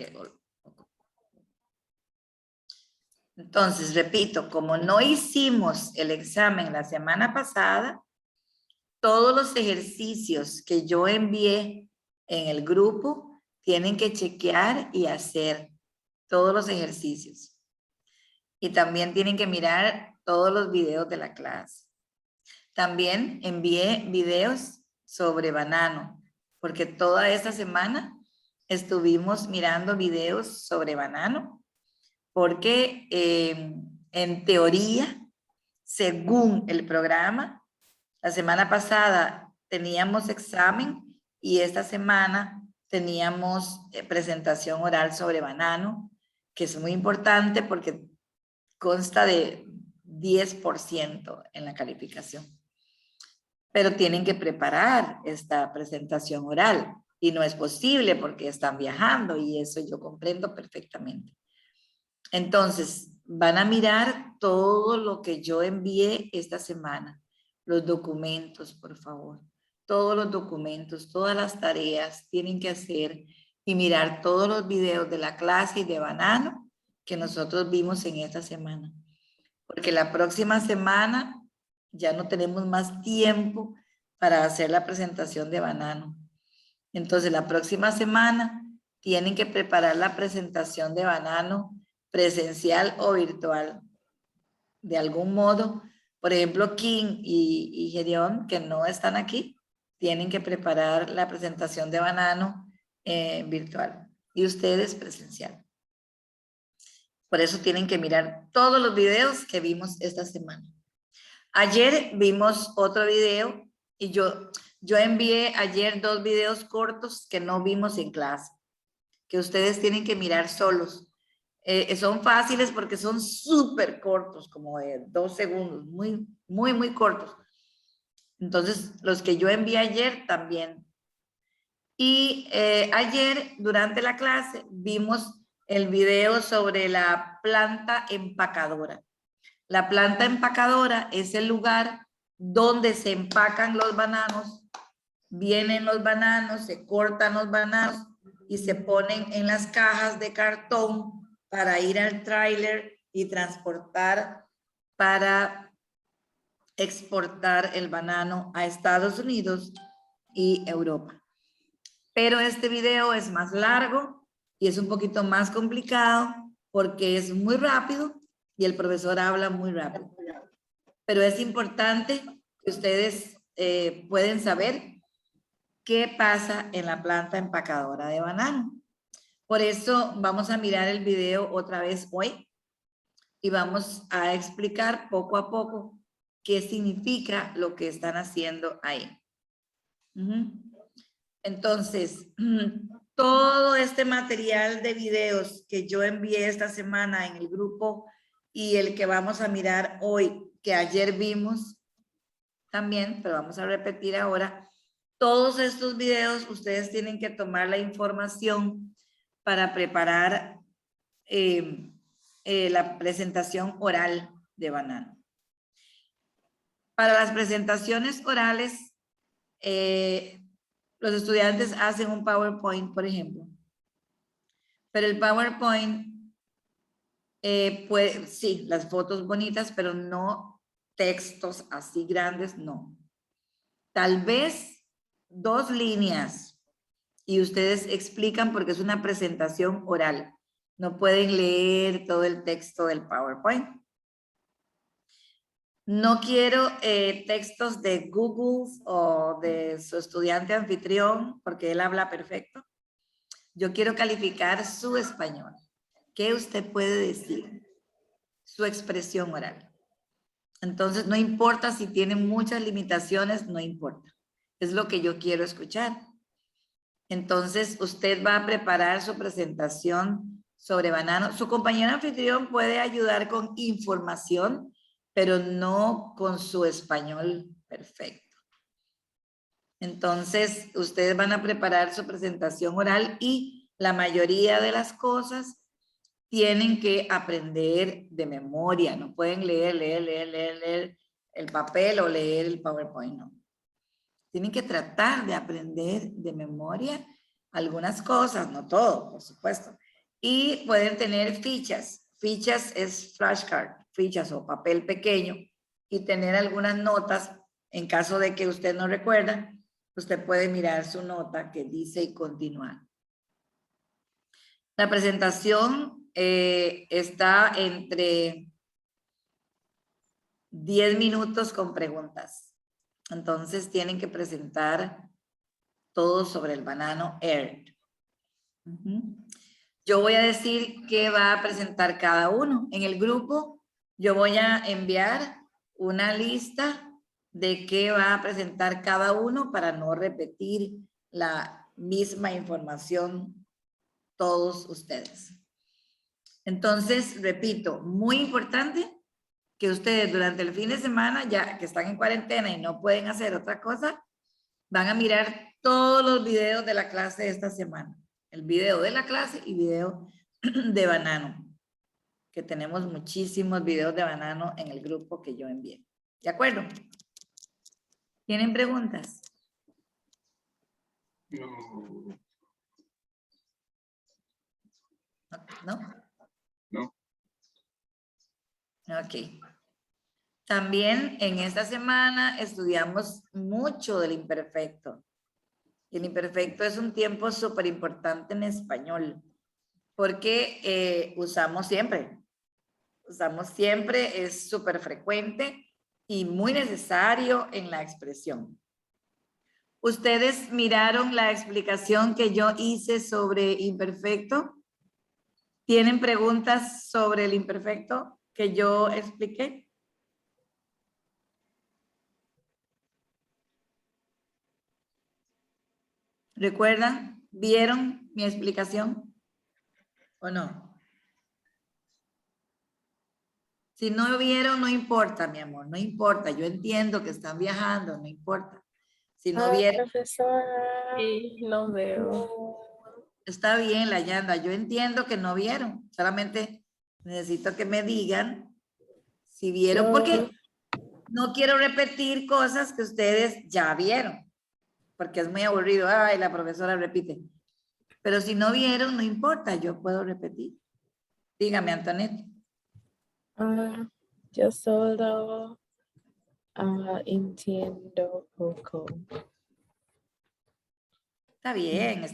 que... Entonces, repito, como no hicimos el examen la semana pasada, todos los ejercicios que yo envié en el grupo tienen que chequear y hacer todos los ejercicios. Y también tienen que mirar todos los videos de la clase. También envié videos sobre banano, porque toda esta semana estuvimos mirando videos sobre banano, porque en teoría, según el programa, la semana pasada teníamos examen y esta semana teníamos presentación oral sobre banano, que es muy importante porque consta de 10% en la calificación. Pero tienen que preparar esta presentación oral y no es posible porque están viajando y eso yo comprendo perfectamente. Entonces, van a mirar todo lo que yo envié esta semana. Los documentos, por favor. Todos los documentos, todas las tareas tienen que hacer y mirar todos los videos de la clase y de banano que nosotros vimos en esta semana. Porque la próxima semana ya no tenemos más tiempo para hacer la presentación de banano. Entonces, la próxima semana tienen que preparar la presentación de banano presencial o virtual. De algún modo, por ejemplo, Kim y Gedeón, que no están aquí, tienen que preparar la presentación de banano virtual y ustedes presencial. Por eso tienen que mirar todos los videos que vimos esta semana. Ayer vimos otro video y yo envié ayer 2 videos cortos que no vimos en clase, que ustedes tienen que mirar solos. Son fáciles porque son súper cortos, como de 2 segundos, muy cortos. Entonces, los que yo envié ayer también. Y ayer, durante la clase, vimos el video sobre la planta empacadora. La planta empacadora es el lugar donde se empacan los bananos, vienen los bananos, se cortan los bananos y se ponen en las cajas de cartón para ir al tráiler y transportar para exportar el banano a Estados Unidos y Europa. Pero este video es más largo y es un poquito más complicado porque es muy rápido y el profesor habla muy rápido. Pero es importante que ustedes pueden saber qué pasa en la planta empacadora de banano. Por eso vamos a mirar el video otra vez hoy y vamos a explicar poco a poco qué significa lo que están haciendo ahí. Entonces, todo este material de videos que yo envié esta semana en el grupo y el que vamos a mirar hoy, que ayer vimos también, pero vamos a repetir ahora, todos estos videos ustedes tienen que tomar la información para preparar la presentación oral de banano. Para las presentaciones orales, los estudiantes hacen un PowerPoint, por ejemplo. Pero el PowerPoint puede, sí, las fotos bonitas, pero no textos así grandes, no. Tal vez 2 líneas y ustedes explican porque es una presentación oral. No pueden leer todo el texto del PowerPoint. No quiero textos de Google o de su estudiante anfitrión porque él habla perfecto. Yo quiero calificar su español. ¿Qué usted puede decir? Su expresión oral. Entonces, no importa si tiene muchas limitaciones, no importa. Es lo que yo quiero escuchar. Entonces, usted va a preparar su presentación sobre banano. Su compañero anfitrión puede ayudar con información, pero no con su español perfecto. Entonces, ustedes van a preparar su presentación oral y la mayoría de las cosas tienen que aprender de memoria. No pueden leer el papel o leer el PowerPoint, no. Tienen que tratar de aprender de memoria algunas cosas, no todo, por supuesto, Y pueden tener fichas. Fichas es flashcard, fichas o papel pequeño. Y tener algunas notas en caso de que usted no recuerda. Usted puede mirar su nota que dice y continuar. La presentación está entre 10 minutos con preguntas. Entonces tienen que presentar todo sobre el banano ERT. Yo voy a decir qué va a presentar cada uno. En el grupo yo voy a enviar una lista de qué va a presentar cada uno para no repetir la misma información todos ustedes. Entonces, repito, muy importante que ustedes durante el fin de semana, ya que están en cuarentena y no pueden hacer otra cosa, van a mirar todos los videos de la clase de esta semana. El video de la clase y video de banano, que tenemos muchísimos videos de banano en el grupo que yo envié. ¿De acuerdo? ¿Tienen preguntas? No. ¿No? No. Ok. También en esta semana estudiamos mucho del imperfecto. El imperfecto es un tiempo súper importante en español porque usamos siempre, es súper frecuente y muy necesario en la expresión. ¿Ustedes miraron la explicación que yo hice sobre imperfecto? ¿Tienen preguntas sobre el imperfecto que yo expliqué? ¿Recuerdan? ¿Vieron mi explicación? ¿O no? Si no vieron, no importa, mi amor, no importa. Yo entiendo que están viajando, no importa. Si no vieron. Profesora. Sí, no veo. Está bien, la Yanda, yo entiendo que no vieron. Solamente necesito que me digan si vieron, porque no quiero repetir cosas que ustedes ya vieron, porque es muy aburrido. Ay, la profesora repite. Pero si no vieron, no importa, yo puedo repetir. Dígame, Antoinette. Yo solo entiendo poco. Está bien,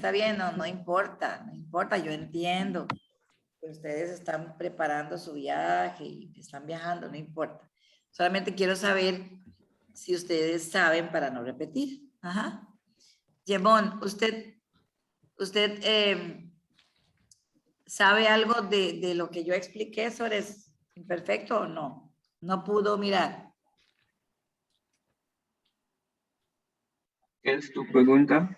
no importa, no importa, yo entiendo que ustedes están preparando su viaje y están viajando, no importa. Solamente quiero saber si ustedes saben para no repetir. Ajá. Yemón, ¿usted sabe algo de lo que yo expliqué sobre imperfecto o no? No pudo mirar. ¿Qué es tu pregunta?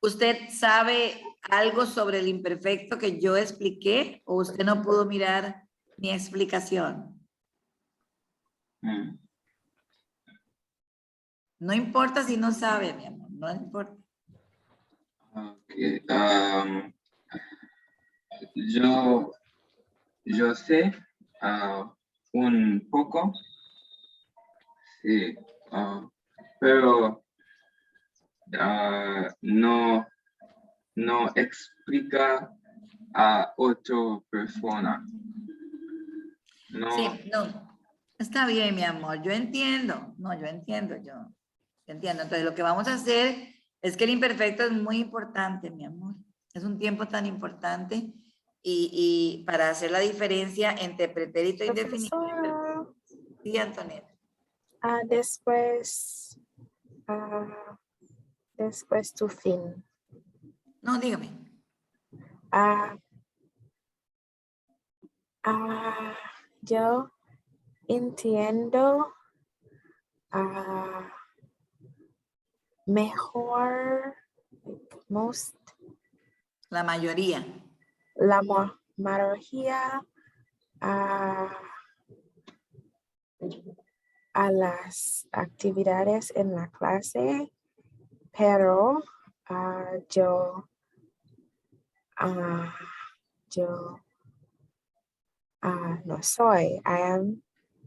¿Usted sabe algo sobre el imperfecto que yo expliqué o usted no pudo mirar mi explicación? No importa si no sabe, mi amor, no importa. Okay. Yo sé un poco, sí, pero no explica a otra persona. No. Sí, no. Está bien, mi amor, yo entiendo. No, yo entiendo, yo entiendo. Entonces, lo que vamos a hacer es que el imperfecto es muy importante, mi amor. Es un tiempo tan importante y para hacer la diferencia entre pretérito indefinido y imperfecto. Sí, Antonella. Después tu fin. No, dígame. Yo entiendo mejor La mayoría. la mayoría a las actividades en la clase, pero yo no soy.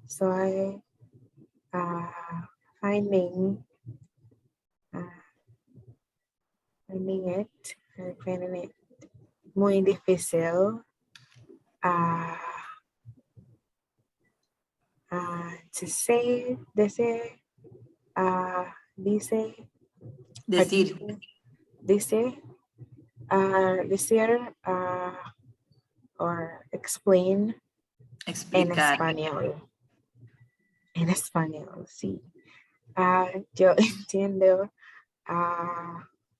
Soy finding it. muy difícil to say, decir, decir, or explain explicar. En español, sí. Yo entiendo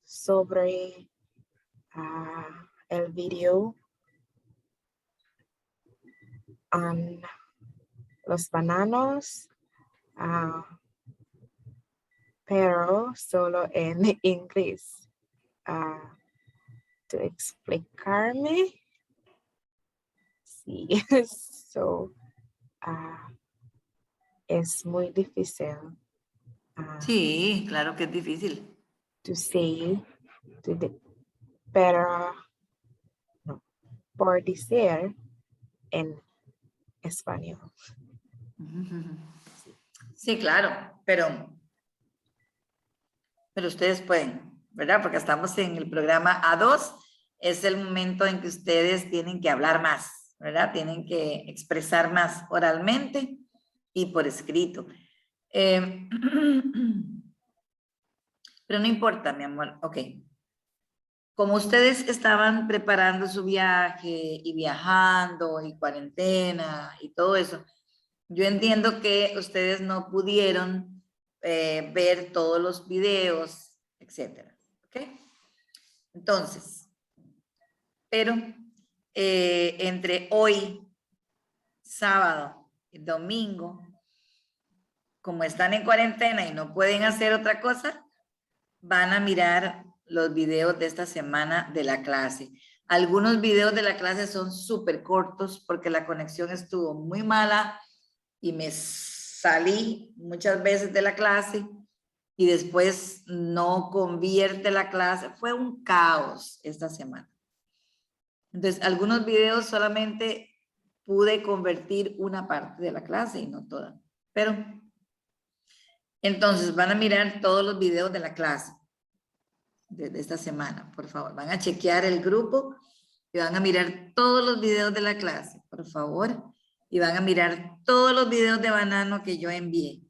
sobre el video los bananos, pero solo en inglés. To explicarme. Sí, so, es muy difícil. Sí, claro que es difícil. To say, pero no, por decir en español. Sí, claro, pero ustedes pueden, ¿verdad? Porque estamos en el programa A2, es el momento en que ustedes tienen que hablar más, ¿verdad? Tienen que expresar más oralmente y por escrito. Pero no importa, mi amor, ok. Como ustedes estaban preparando su viaje y viajando y cuarentena y todo eso, yo entiendo que ustedes no pudieron ver todos los videos, etcétera, ¿ok? Entonces, pero entre hoy, sábado y domingo, como están en cuarentena y no pueden hacer otra cosa, van a mirar los videos de esta semana de la clase. Algunos videos de la clase son súper cortos porque la conexión estuvo muy mala y me salí muchas veces de la clase y después no convierte la clase. Fue un caos esta semana. Entonces, algunos videos solamente pude convertir una parte de la clase y no toda. Pero, entonces, van a mirar todos los videos de la clase de esta semana, por favor. Van a chequear el grupo y van a mirar todos los videos de la clase, por favor. Y van a mirar todos los videos de banano que yo envié.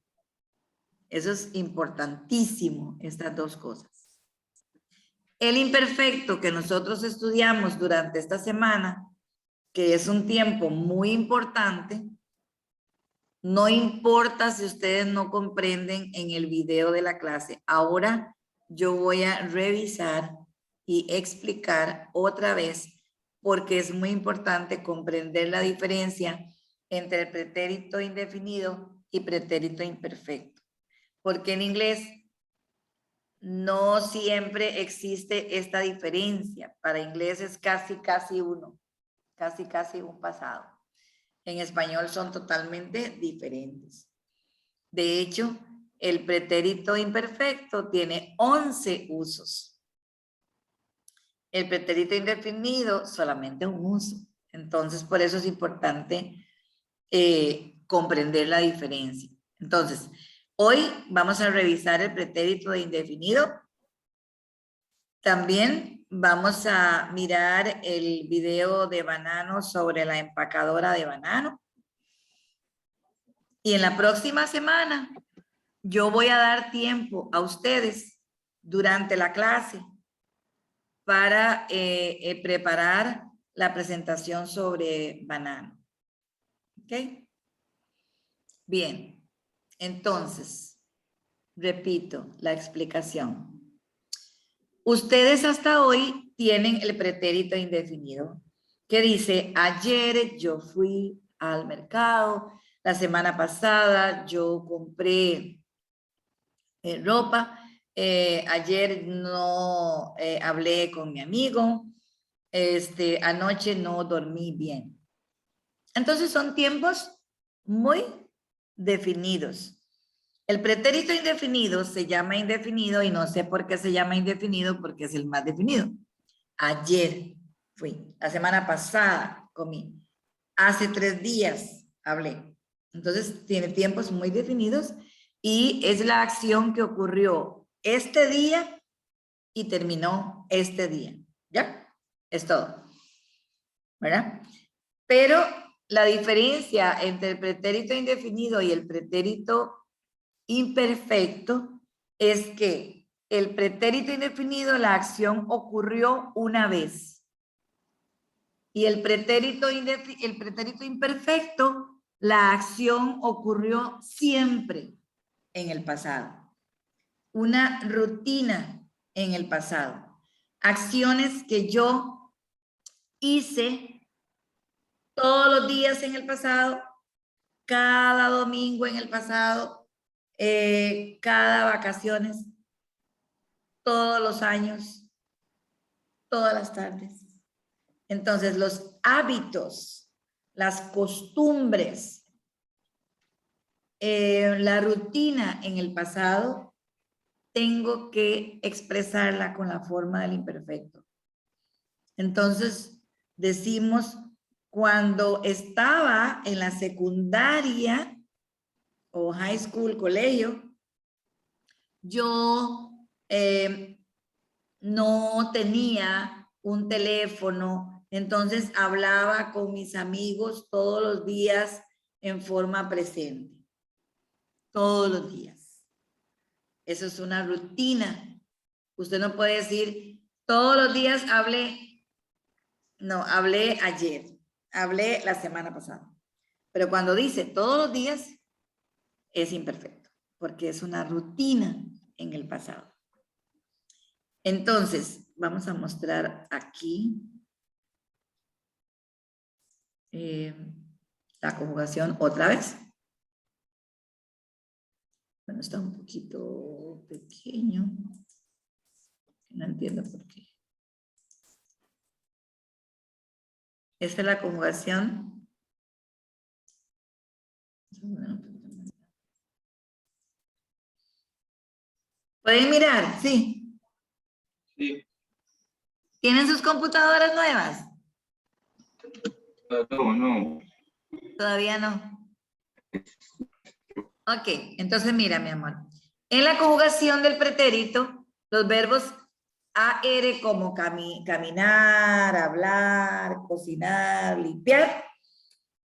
Eso es importantísimo, estas dos cosas. El imperfecto que nosotros estudiamos durante esta semana, que es un tiempo muy importante, no importa si ustedes no comprenden en el video de la clase. Ahora yo voy a revisar y explicar otra vez porque es muy importante comprender la diferencia entre el pretérito indefinido y pretérito imperfecto. Porque en inglés no siempre existe esta diferencia. Para inglés es casi uno, casi un pasado. En español son totalmente diferentes. De hecho, el pretérito imperfecto tiene 11 usos. El pretérito indefinido solamente un uso. Entonces, por eso es importante comprender la diferencia. Entonces, hoy vamos a revisar el pretérito indefinido. También vamos a mirar el video de banano sobre la empacadora de banano. Y en la próxima semana yo voy a dar tiempo a ustedes durante la clase para preparar la presentación sobre banano. ¿Ok? Bien. Entonces, repito la explicación. Ustedes hasta hoy tienen el pretérito indefinido que dice, ayer yo fui al mercado, la semana pasada yo compré ropa, ayer no hablé con mi amigo, anoche no dormí bien. Entonces son tiempos muy definidos. El pretérito indefinido se llama indefinido y no sé por qué se llama indefinido porque es el más definido. Ayer fui, la semana pasada comí, hace 3 días hablé. Entonces tiene tiempos muy definidos y es la acción que ocurrió este día y terminó este día. ¿Ya? Es todo. ¿verdad? Pero la diferencia entre el pretérito indefinido y el pretérito imperfecto es que el pretérito indefinido, la acción ocurrió una vez. Y el pretérito imperfecto, la acción ocurrió siempre en el pasado. Una rutina en el pasado. Acciones que yo hice todos los días en el pasado, cada domingo en el pasado, cada vacaciones, todos los años, todas las tardes. Entonces, los hábitos, las costumbres, la rutina en el pasado, tengo que expresarla con la forma del imperfecto. Entonces, decimos, cuando estaba en la secundaria o high school, colegio, yo no tenía un teléfono, entonces hablaba con mis amigos todos los días en forma presente. Todos los días. Eso es una rutina. Usted no puede decir, todos los días hablé. No, hablé ayer. Hablé la semana pasada. Pero cuando dice todos los días, es imperfecto, porque es una rutina en el pasado. Entonces, vamos a mostrar aquí la conjugación otra vez. Bueno, está un poquito pequeño. No entiendo por qué. Esta es la conjugación. ¿Pueden mirar? Sí. Sí. ¿Tienen sus computadoras nuevas? No. Todavía no. Ok, entonces mira, mi amor. En la conjugación del pretérito, los verbos AR como caminar, hablar, cocinar, limpiar,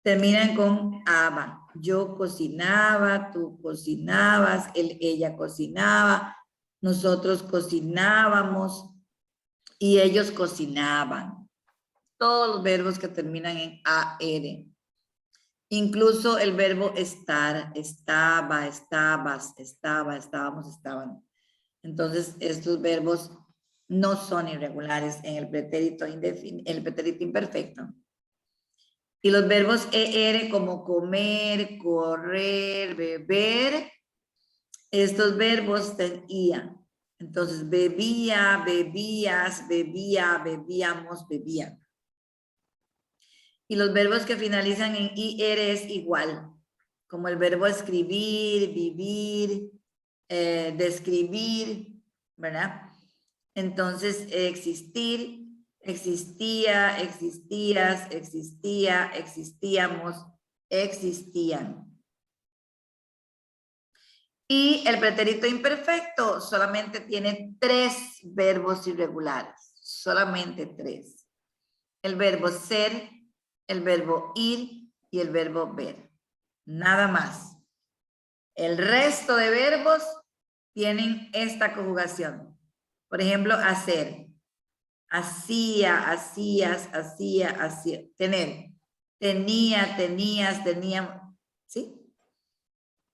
terminan con aba. Yo cocinaba, tú cocinabas, ella cocinaba, nosotros cocinábamos y ellos cocinaban. Todos los verbos que terminan en AR. Incluso el verbo estar, estaba, estabas, estaba, estábamos, estaban. Entonces, estos verbos no son irregulares en el pretérito imperfecto. Y los verbos ER como comer, correr, beber, estos verbos tienen IA. Entonces, bebía, bebías, bebía, bebíamos, bebían. Y los verbos que finalizan en IR es igual, como el verbo escribir, vivir, describir, ¿verdad? Entonces, existir, existía, existías, existía, existíamos, existían. Y el pretérito imperfecto solamente tiene 3 verbos irregulares, solamente 3. El verbo ser, el verbo ir y el verbo ver. Nada más. El resto de verbos tienen esta conjugación. Por ejemplo, hacer. Hacía, hacías, hacía, hacía. Tener. Tenía, tenías, teníamos. ¿Sí?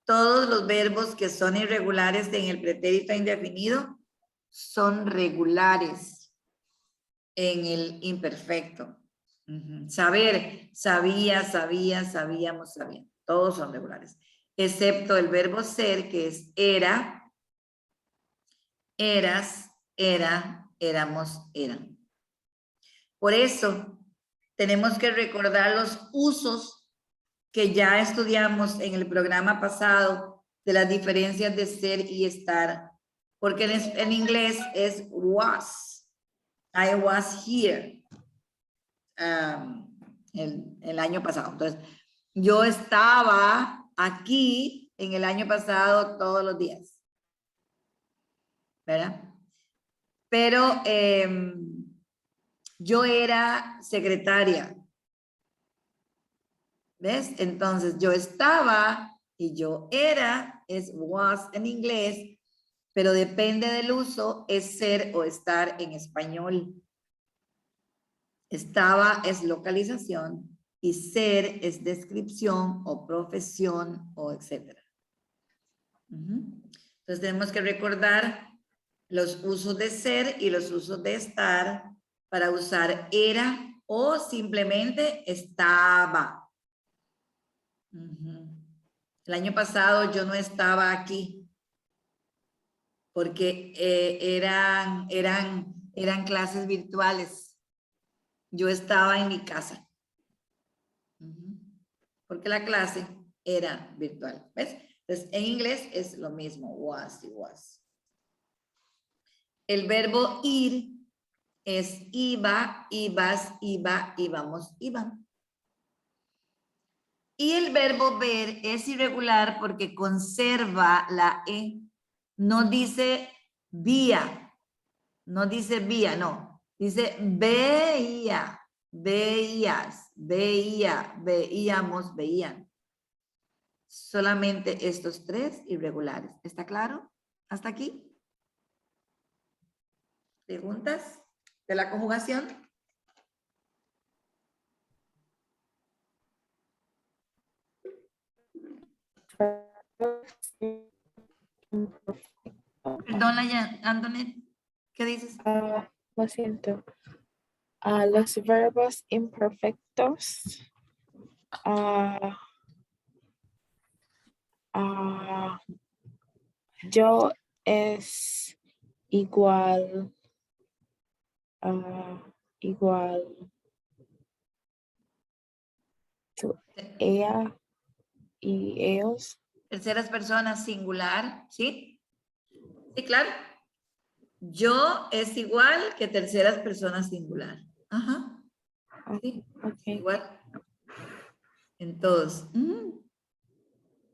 Todos los verbos que son irregulares en el pretérito indefinido son regulares en el imperfecto. Saber, sabía, sabía, sabíamos, sabían. Todos son regulares. Excepto el verbo ser, que es era, eras, era, éramos, eran. Por eso tenemos que recordar los usos que ya estudiamos en el programa pasado de las diferencias de ser y estar. Porque en inglés es was. I was here. El año pasado. Entonces, yo estaba aquí en el año pasado todos los días. ¿Verdad? Pero yo era secretaria ¿Ves? Entonces, yo estaba y yo era, es was en inglés, pero depende del uso, es ser o estar en español. Estaba es localización y ser es descripción o profesión o etcétera. Entonces tenemos que recordar los usos de ser y los usos de estar para usar era o simplemente estaba. El año pasado yo no estaba aquí porque eran clases virtuales. Yo estaba en mi casa. Porque la clase era virtual. ¿Ves? Entonces, en inglés es lo mismo. Was y was. El verbo ir es iba, ibas, iba, íbamos, iban. Y el verbo ver es irregular porque conserva la E. No dice vía. No dice vía, no. Dice veía, veías, veía, veíamos, veían. Solamente estos tres irregulares. ¿Está claro? ¿Hasta aquí? ¿Preguntas de la conjugación? Perdona, Antonet, ¿qué dices? Lo siento. Los verbos imperfectos. Yo es igual. Igual. Ella y ellos. Terceras personas singular, ¿sí? Sí, claro. Yo es igual que terceras personas singular. Ajá. Sí, Okay. igual. En todos.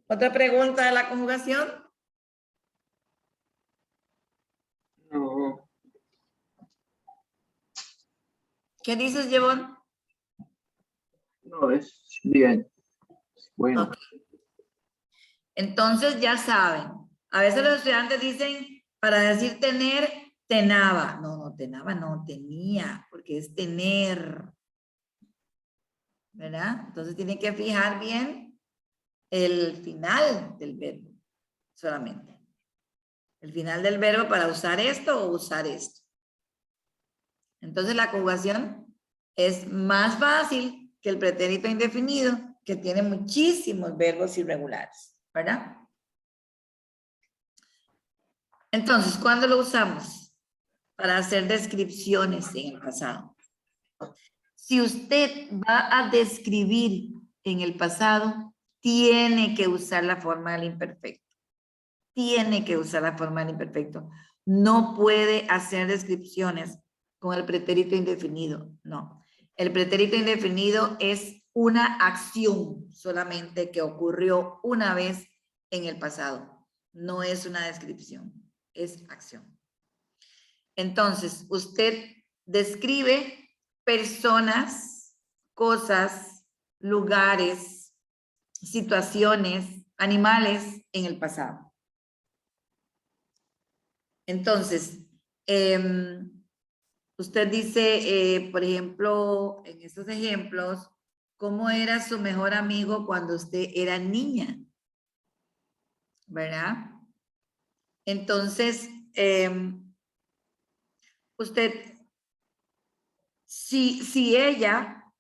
¿Otra pregunta de la conjugación? No. ¿Qué dices, Jevon? No, es bien. Bueno. Okay. Entonces ya saben. A veces los estudiantes dicen, para decir tener, tenaba. No, no, tenaba, no, tenía, porque es tener. ¿Verdad? Entonces tienen que fijar bien el final del verbo, solamente. El final del verbo para usar esto o usar esto. Entonces la conjugación es más fácil que el pretérito indefinido, que tiene muchísimos verbos irregulares, ¿verdad? Entonces, ¿cuándo lo usamos? Para hacer descripciones en el pasado. Si usted va a describir en el pasado, tiene que usar la forma del imperfecto. Tiene que usar la forma del imperfecto. No puede hacer descripciones con el pretérito indefinido, no. El pretérito indefinido es una acción solamente que ocurrió una vez en el pasado. No es una descripción, es acción. Entonces, usted describe personas, cosas, lugares, situaciones, animales en el pasado. Entonces, usted dice, por ejemplo, en estos ejemplos, ¿cómo era su mejor amigo cuando usted era niña? ¿Verdad? Entonces, usted, si ella,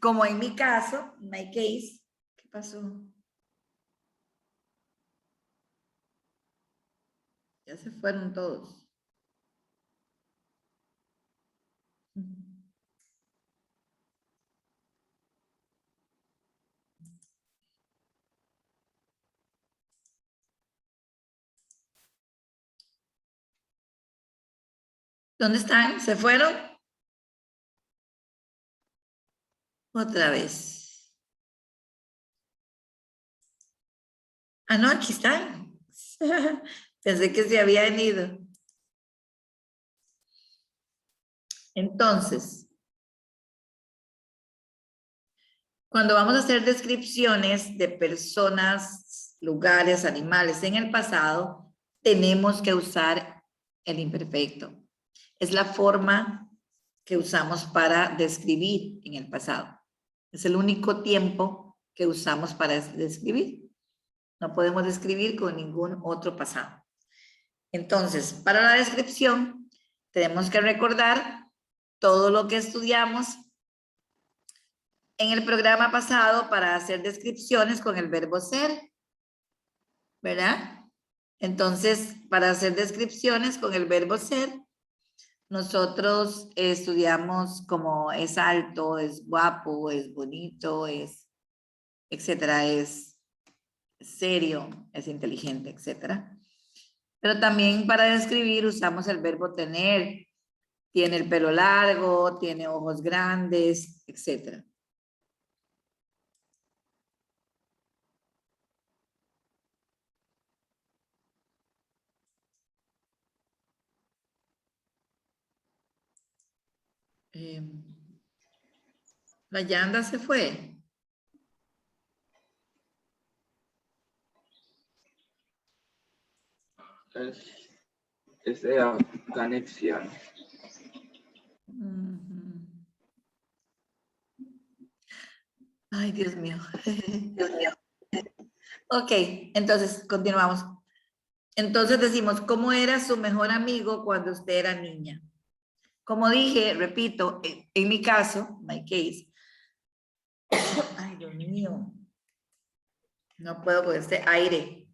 como en mi caso, my case, ¿qué pasó? Ya se fueron todos. ¿Dónde están? ¿Se fueron? Otra vez. Ah, no, aquí están. Pensé que se habían ido. Entonces, Cuando vamos a hacer descripciones de personas, lugares, animales en el pasado, tenemos que usar el imperfecto. Es la forma que usamos para describir en el pasado. Es el único tiempo que usamos para describir. No podemos describir con ningún otro pasado. Entonces, para la descripción, tenemos que recordar todo lo que estudiamos en el programa pasado para hacer descripciones con el verbo ser, ¿verdad? Entonces, para hacer descripciones con el verbo ser, nosotros estudiamos como es alto, es guapo, es bonito, es, etcétera, es serio, es inteligente, etcétera. Pero también para describir usamos el verbo tener. Tiene el pelo largo, tiene ojos grandes, etcétera. La Yanda se fue. Es de la conexión. Ay, Dios mío. Dios mío. Ok, entonces continuamos. Entonces decimos, ¿cómo era su mejor amigo cuando usted era niña? Como dije, repito, en mi caso, my case. Ay, Dios mío. No puedo con este aire.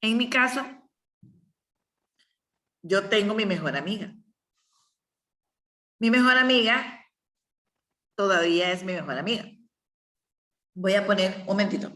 En mi caso, yo tengo mi mejor amiga. Mi mejor amiga todavía es mi mejor amiga. Voy a poner un momentito.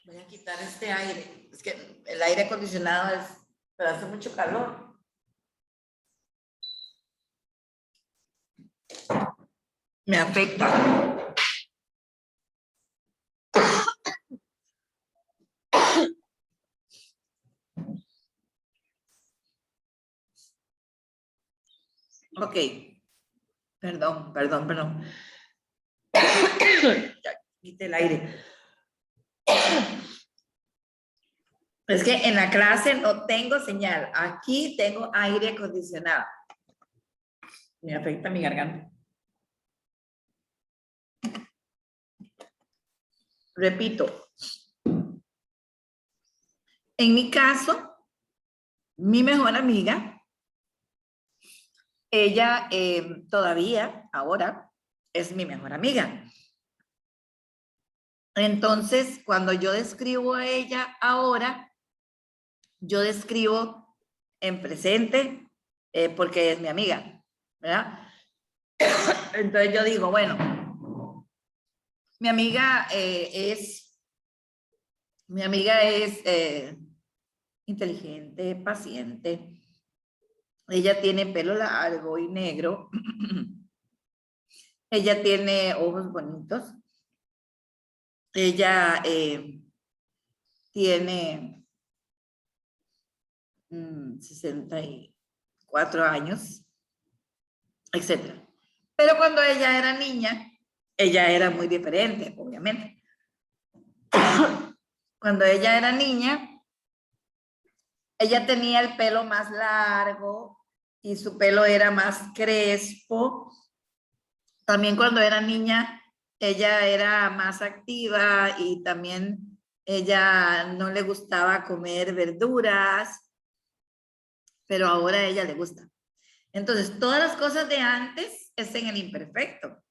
Voy a quitar este aire. Es que el aire acondicionado es, pero hace mucho calor. Me afecta. Ok. Perdón. Ya quité el aire. Es que en la clase no tengo señal. Aquí tengo aire acondicionado. Me afecta mi garganta. Repito. En mi caso, mi mejor amiga, ella todavía, ahora, es mi mejor amiga. Entonces, cuando yo describo a ella ahora, yo describo en presente porque es mi amiga, ¿verdad? Entonces yo digo, bueno, mi amiga es inteligente, paciente. Ella tiene pelo largo y negro. Ella tiene ojos bonitos. Ella tiene 64 años, etc. Pero cuando ella era niña, ella era muy diferente, obviamente. Cuando ella era niña, ella tenía el pelo más largo y su pelo era más crespo. También cuando era niña, ella era más activa y también ella no le gustaba comer verduras, pero ahora a ella le gusta. Entonces, todas las cosas de antes es en el imperfecto,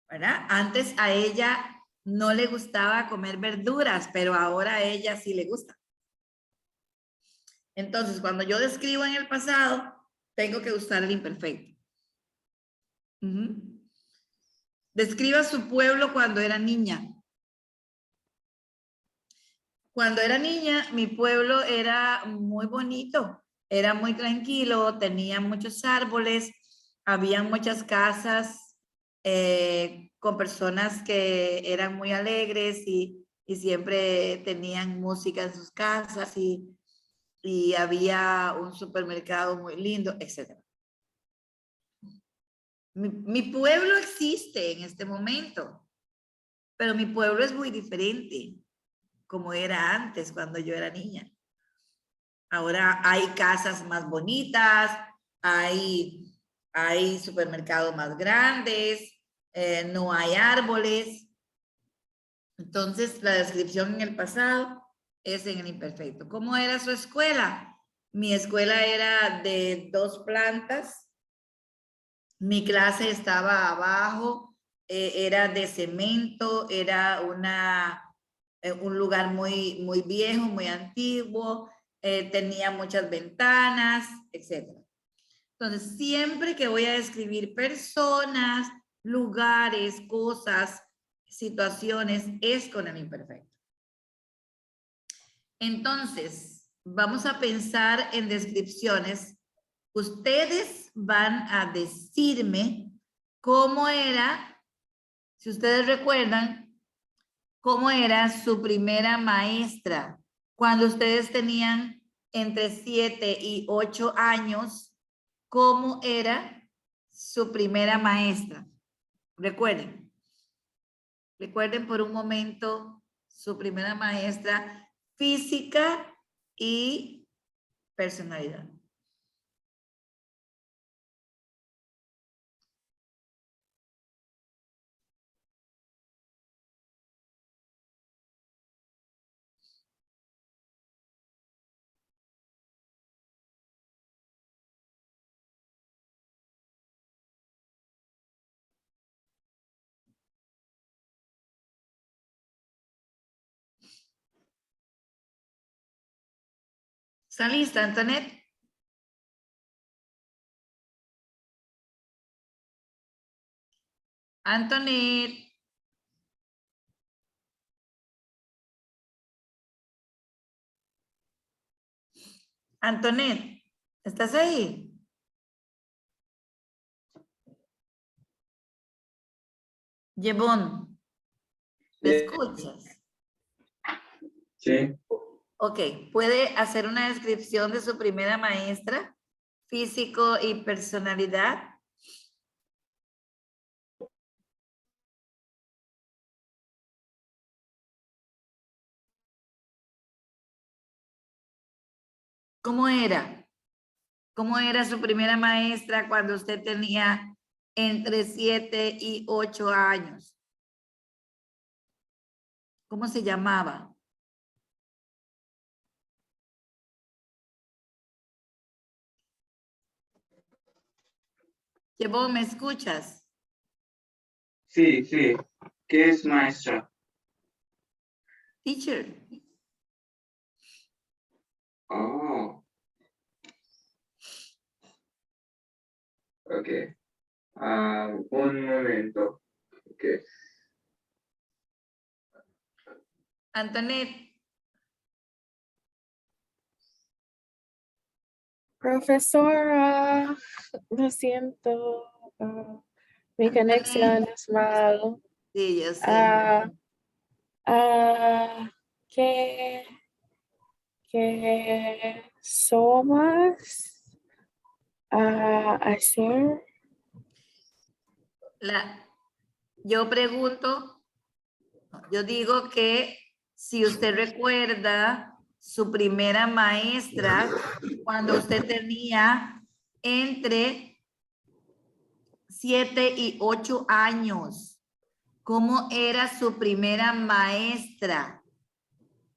¿verdad? Antes a ella no le gustaba comer verduras, pero ahora a ella sí le gusta. Entonces, cuando yo describo en el pasado, tengo que usar el imperfecto. Describa su pueblo cuando era niña. Cuando era niña, mi pueblo era muy bonito. Era muy tranquilo, tenía muchos árboles, había muchas casas con personas que eran muy alegres y siempre tenían música en sus casas y había un supermercado muy lindo, etc. Mi pueblo existe en este momento, pero mi pueblo es muy diferente como era antes cuando yo era niña. Ahora hay casas más bonitas, hay supermercados más grandes, no hay árboles. Entonces, la descripción en el pasado es en el imperfecto. ¿Cómo era su escuela? Mi escuela era de 2 plantas. Mi clase estaba abajo, era de cemento, era un lugar muy viejo, muy antiguo, tenía muchas ventanas, etc. Entonces, siempre que voy a describir personas, lugares, cosas, situaciones, es con el imperfecto. Entonces, vamos a pensar en descripciones. Ustedes van a decirme cómo era, si ustedes recuerdan, cómo era su primera maestra cuando ustedes tenían entre 7 y 8 años. ¿Cómo era su primera maestra? Recuerden por un momento su primera maestra física y personalidad. ¿Está lista, Antoinette? Antoinette. Antoinette, ¿estás ahí? Yvonne, ¿me escuchas? Sí. Ok, ¿puede hacer una descripción de su primera maestra? Físico y personalidad. ¿Cómo era? ¿Cómo era su primera maestra cuando usted tenía entre 7 y 8 años? ¿Cómo se llamaba? Yvonne, ¿me escuchas? Sí, sí. ¿Qué es maestra? Teacher. Oh. Ok. Un momento. Ok. Antoinette, Profesora, lo siento. Mi conexión Antoinette. es mal. Sí, yo sé. Ah, ¿qué somos hacer? Yo pregunto, yo digo que si usted recuerda su primera maestra cuando usted tenía entre 7 y 8 años, ¿cómo era su primera maestra?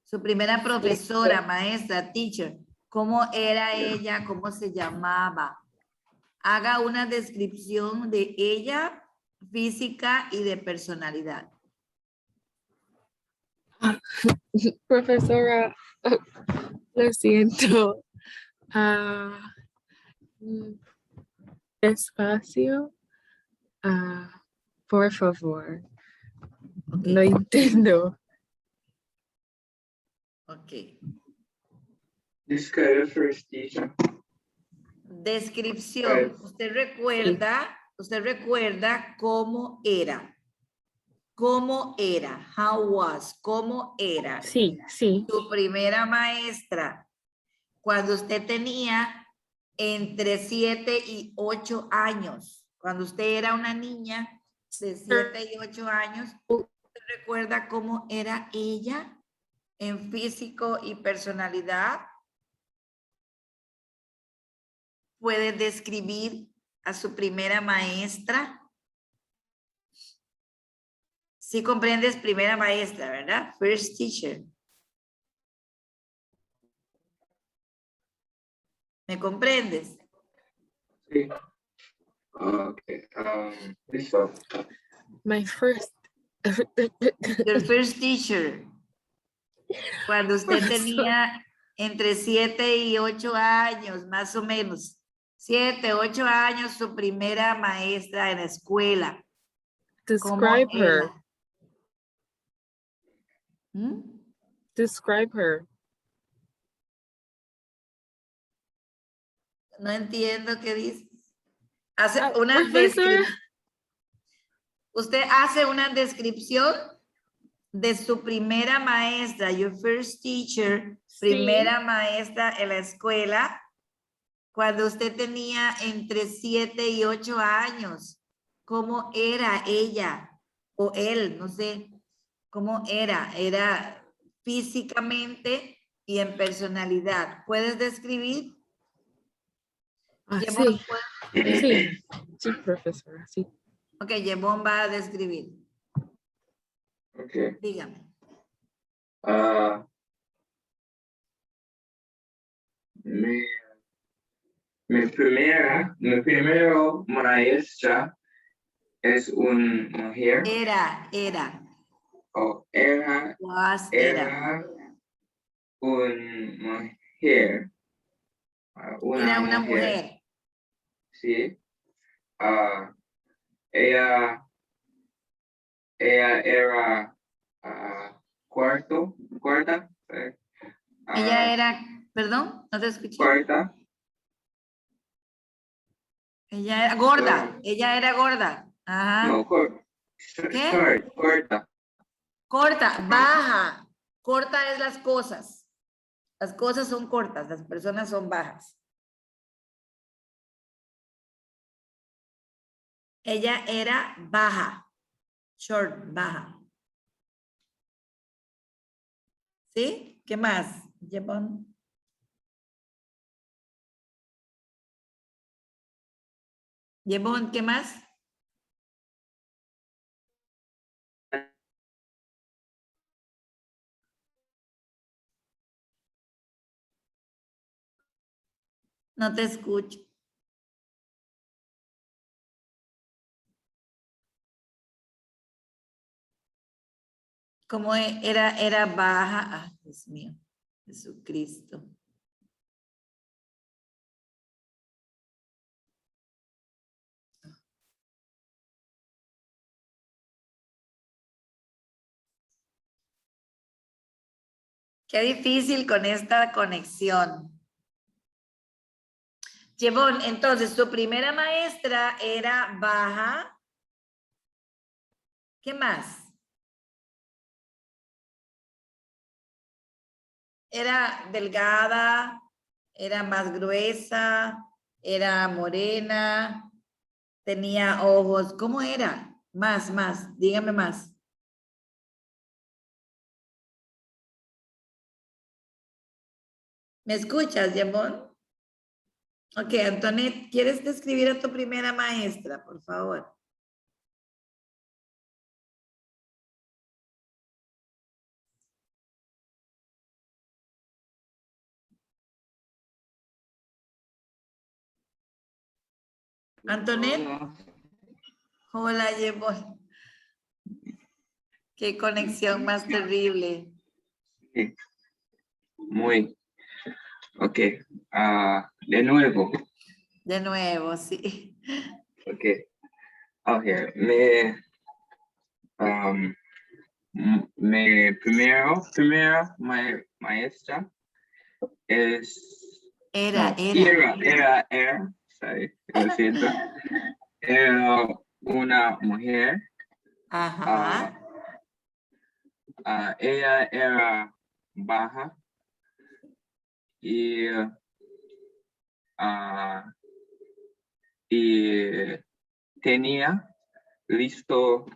Su primera profesora, maestra, teacher. ¿Cómo era ella? ¿Cómo se llamaba? Haga una descripción de ella, física y de personalidad. Profesora, lo siento. Despacio. Por favor. Okay. No entiendo. Ok. Describe the first teacher. Descripción. Pues, Usted recuerda cómo era. ¿Cómo era? How was? ¿Cómo era? Sí, sí. Su primera maestra. Cuando usted tenía entre 7 y 8 años. Cuando usted era una niña de 7 y 8 años. ¿Usted recuerda cómo era ella en físico y personalidad? ¿Puede describir a su primera maestra? Sí comprendes primera maestra, ¿verdad? First teacher. ¿Me comprendes? sí. Okay. Listo. My first. Your first teacher. Cuando usted tenía entre 7 y 8 años, más o menos. 7, 8 años, su primera maestra en la escuela. ¿Cómo Describe her. era? ¿Mm? Describe her. No entiendo qué dices. Hace Ah, una profesora. Usted hace una descripción de su primera maestra, your first teacher, Sí. primera maestra en la escuela, cuando usted tenía entre 7 y 8 años. ¿Cómo era ella o él? No sé. ¿Cómo era? Era físicamente y en personalidad. ¿Puedes describir? Ah, Yevon, sí. Sí. Sí, profesora. Sí. ok, Yevon va a describir. Okay. Dígame. Mi primero maestra es una mujer. Era. O era Was, era. una mujer. Era una mujer. Sí. Ella era cuarta. Ella era, perdón, no te escuché. Cuarta. Ella era gorda. No. Ella era gorda. Ajá. No, ¿Qué? corta. Corta, baja. Corta es las cosas. Las cosas son cortas, las personas son bajas. Ella era baja. Short, baja. ¿Sí? ¿Qué más? Yevon. Yevon, ¿qué más? No te escucho. ¿Cómo era baja? Ah, Dios mío. Jesucristo. Qué difícil con esta conexión. Yevon, entonces, tu primera maestra era baja. ¿Qué más? Era delgada, era más gruesa, era morena, tenía ojos. ¿Cómo era? Más, dígame más. ¿Me escuchas, Yevon? Ok, Antoinette, ¿quieres describir a tu primera maestra, por favor? Antoinette. Hola, Yevon. Qué conexión más terrible. Sí. Muy. Ok. De nuevo. De nuevo, sí. Ok. Okay. Mi primera maestra es Era. Sorry, lo siento. Era una mujer. Ajá. Ella era baja y tenía listo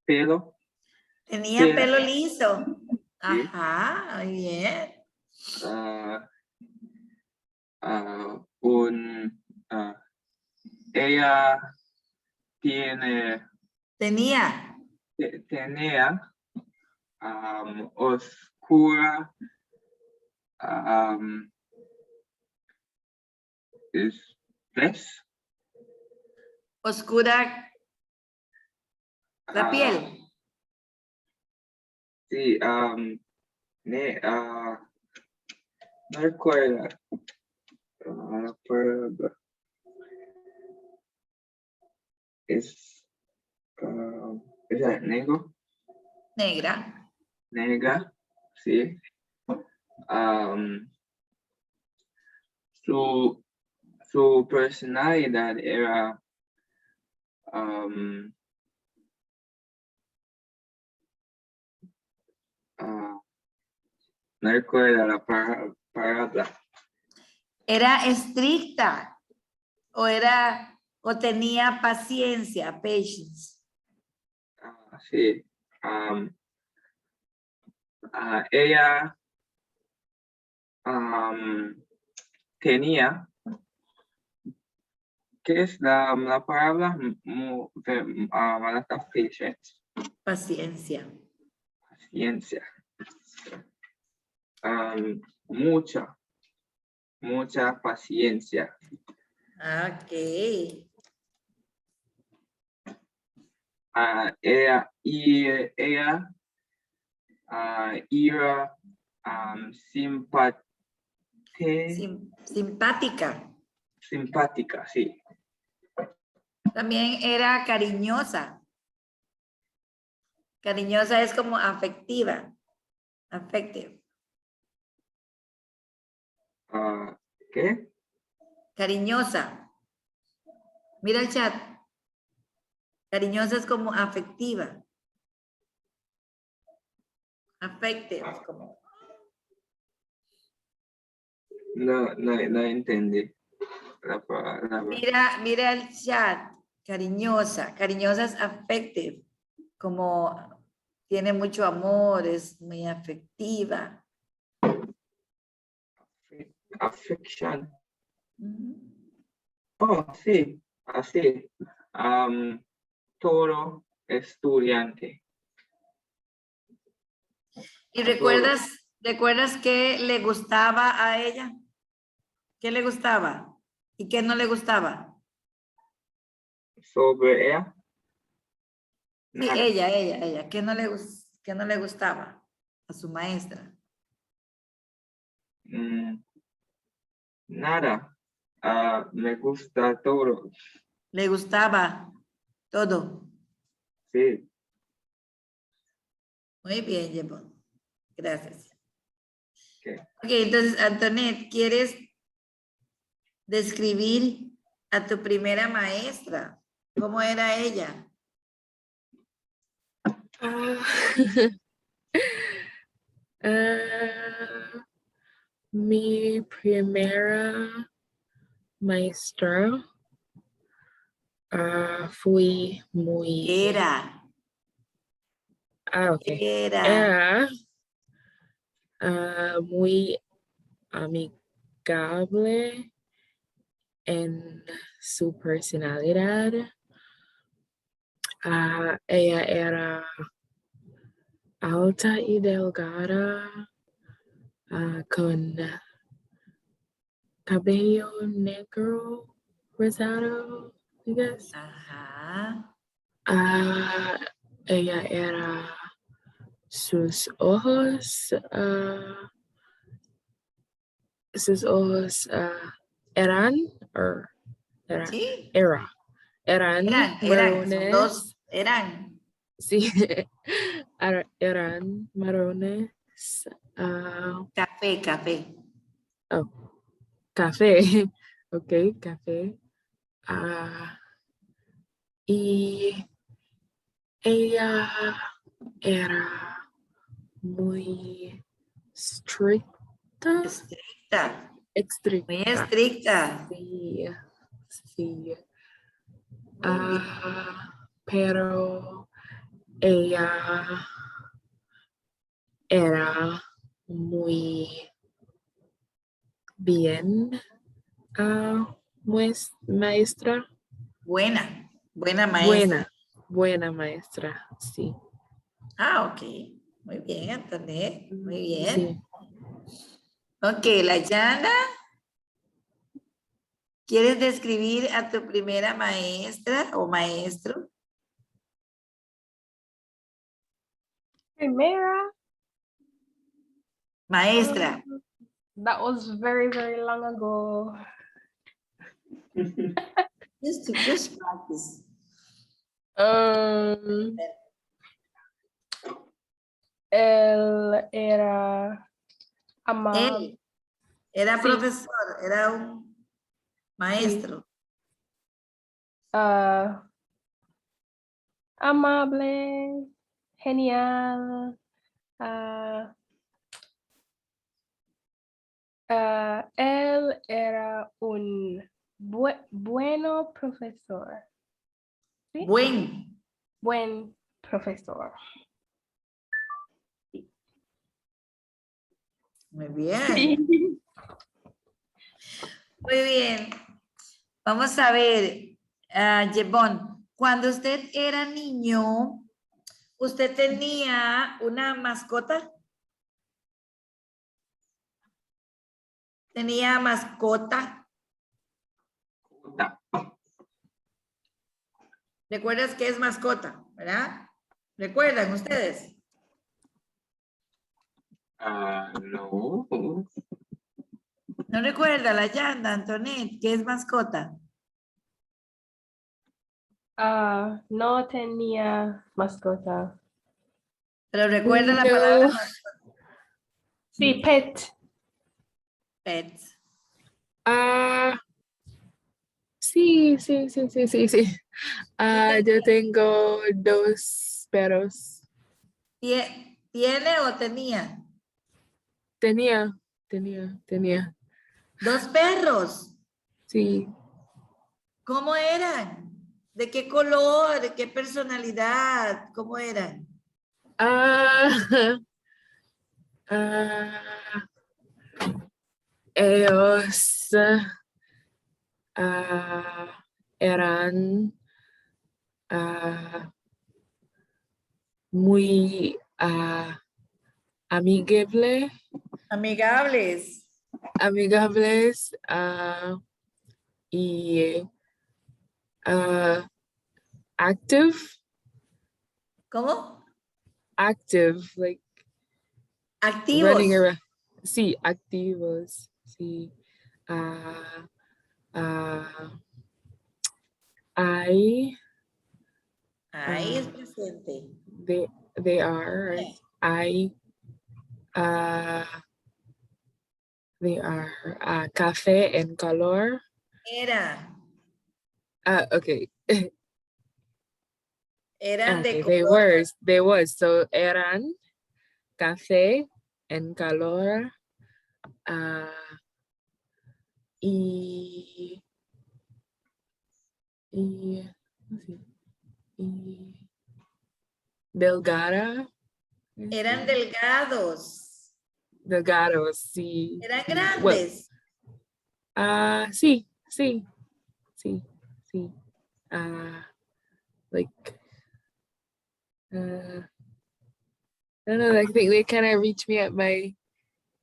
pelo. Tenía pelo liso. Sí. Ajá, muy bien. Ella tenía oscura tez. Oscura la piel. Sí, no recuerdo. Es negro, Negra. negra, sí. Su personalidad era no recuerdo la palabra. Era estricta o tenía paciencia, patience. Sí. Ella tenía, ¿qué es la palabra? Paciencia. Paciencia. Mucha paciencia. Ok. Ella era Simpática. simpática, sí. También era cariñosa. Cariñosa es como afectiva. Affective. ¿Qué? Cariñosa. Mira el chat. Cariñosa es como afectiva. Affective. Como... No entendí la palabra. Mira el chat. Cariñosa. Cariñosa es affective. Como tiene mucho amor, es muy afectiva. Affection. Ujú. Oh, sí, así. Todo estudiante. ¿Y Todo. recuerdas qué le gustaba a ella? ¿Qué le gustaba? ¿Y qué no le gustaba? Sobre ella. Sí, Nada. ella. ¿Qué no le gustaba a su maestra? Nada. Me gusta todo. Le gustaba todo. Sí. Muy bien, Yvonne. Gracias. Okay. Ok, entonces, Antoinette, ¿quieres describir a tu primera maestra? ¿Cómo era ella? Mi primera maestra fui muy... Okay. Era muy amigable en su personalidad. Ella era alta y delgada, con cabello negro, rosado, I guess. Ajá. Ella era sus ojos eran Sí. eran Son dos, marrones. eran. Sí, eran marrones. Café. Oh, café. Ok, café. Ah, y ella era muy estricta. Estricta, muy Estricta. estricta. Sí, sí. Muy bien. Pero ella era muy bien, maestra. Buena, buena maestra. Buena, buena maestra, sí. Ah, ok. Muy bien, Antonet. Muy Sí. bien. Ok, la Yana, ¿quieres describir a tu primera maestra o maestro? Primera, Maestra. that was very, very long ago. Just practice. Él era amable. Él era Sí. profesor, era un maestro. Amable, genial. Él era un bueno profesor. ¿Sí? Buen profesor. Muy bien. Sí. Muy bien. Vamos a ver, Yvonne, cuando usted era niño, ¿usted tenía una mascota? ¿Tenía mascota? Ta- ¿Recuerdas qué es mascota? ¿Verdad? ¿Recuerdan ustedes? no. ¿No recuerda la Yanda, Antoinette, qué es mascota? No tenía mascota. Pero recuerda la palabra No. Sí, pet. pets. Sí, sí, sí, sí, sí, sí. Yo tengo 2 perros. ¿Tiene o tenía? Tenía. 2 perros. Sí. ¿Cómo eran? ¿De qué color? ¿De qué personalidad? ¿Cómo eran? Ah, ah, ellos eran muy amigable, Amigables. amigables y active, like running Activos. around. Sí, activos, sí. I, Ahí es presente. they are, right? Uh, they are café en color. Era. Okay. Eran de Okay, color. they was. So eran café en color. Y, y, y delgada. Eran delgados. Delgados, sí. Eran Sí. Well, grandes. sí. Like, I don't know, I think they kind of reach me at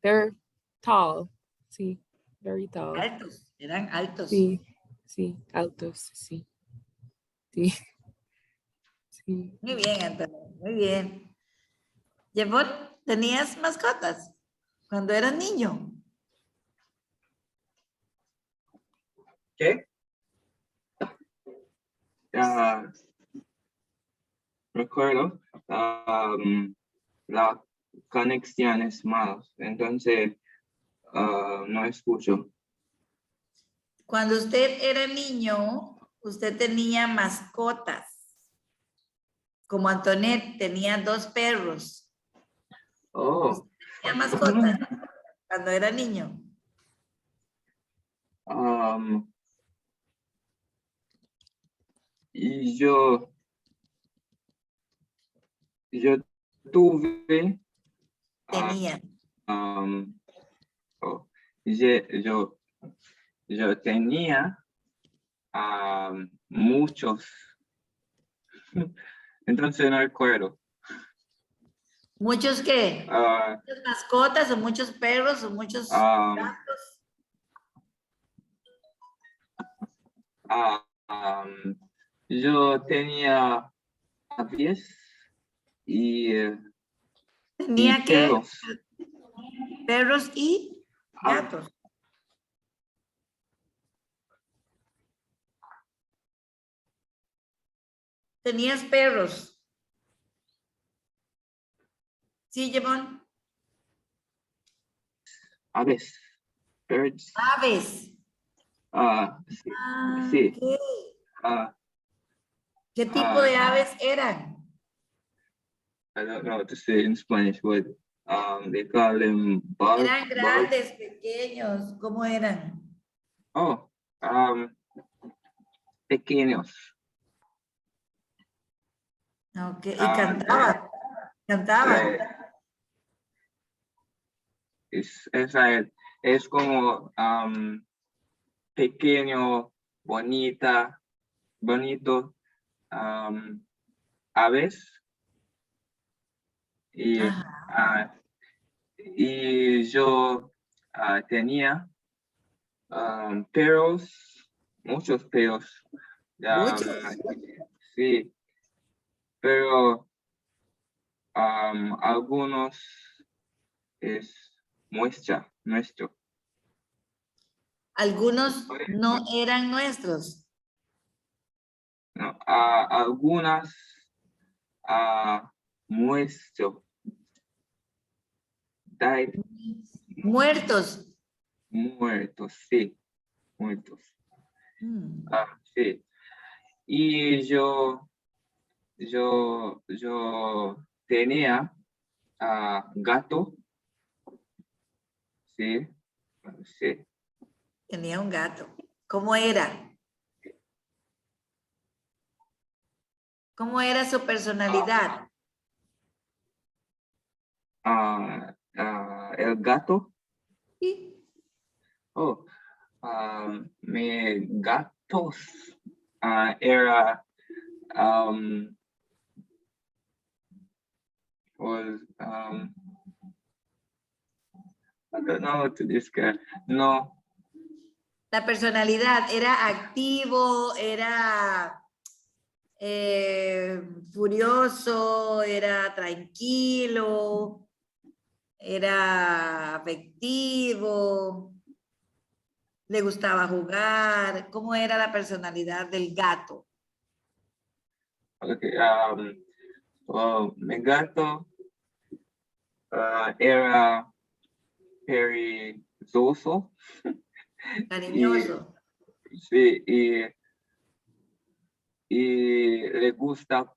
they're tall. Sí, very tall. Altos. Eran altos. Sí, altos, sí. Sí, sí. Muy bien, Antonio. Muy bien. Yvonne, ¿tenías mascotas cuando eras niño? ¿Qué? Recuerdo, la conexión es mala. Entonces, No escucho. Cuando usted era niño, usted tenía mascotas. Como Antoinette tenía 2 perros. Oh. ¿Tenía mascotas cuando era niño? Y yo tuve, Tenía. oh, yo tenía muchos. Entonces no recuerdo. ¿Muchos qué? Ah, ¿Muchas mascotas o muchos perros o muchos um, gatos? yo tenía aves y ¿Tenía qué? perros. Perros y Ah, gatos. ¿Tenías perros? Sí, Jemón. aves. Birds. Aves. Sí. Ah, Sí. ok. Ah, ¿Qué tipo de aves eran? I don't know what to say in Spanish, but they call them bugs. ¿Eran grandes, pequeños? ¿Cómo eran? Oh, pequeños. Ok, y Ah, cantaban. Cantaban. es como pequeño, bonito, aves. Y, Ajá. y yo tenía perros, muchos perros. Muchos. Sí, pero algunos es nuestro. Algunos no eran nuestros. No, algunas nuestro. Died, Muertos. muertos, sí, muertos. Mm. Sí. Y yo tenía gato, sí, sí. Tenía un gato. ¿Cómo era? ¿Cómo era su personalidad? El gato, Sí. oh, mi gatos era was I don't know how to describe. No, La personalidad era activo, era furioso, era tranquilo, era afectivo, le gustaba jugar. ¿Cómo era la personalidad del gato? okay. Mi gato era perezoso y Cariñoso. sí, y le gusta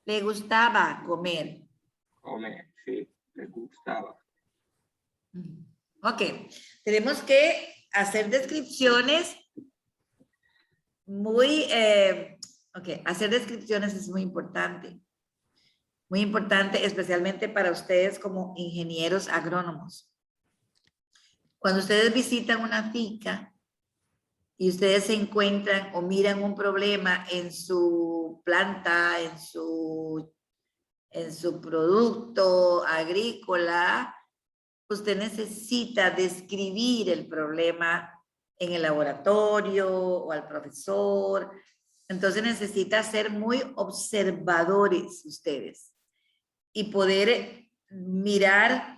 Le gustaba comer. comer, sí, le gustaba. Ok, tenemos que hacer descripciones muy, hacer descripciones es muy importante especialmente para ustedes como ingenieros agrónomos. Cuando ustedes visitan una finca y ustedes se encuentran o miran un problema en su planta, en su producto agrícola, usted necesita describir el problema en el laboratorio o al profesor. Entonces necesita ser muy observadores ustedes y poder mirar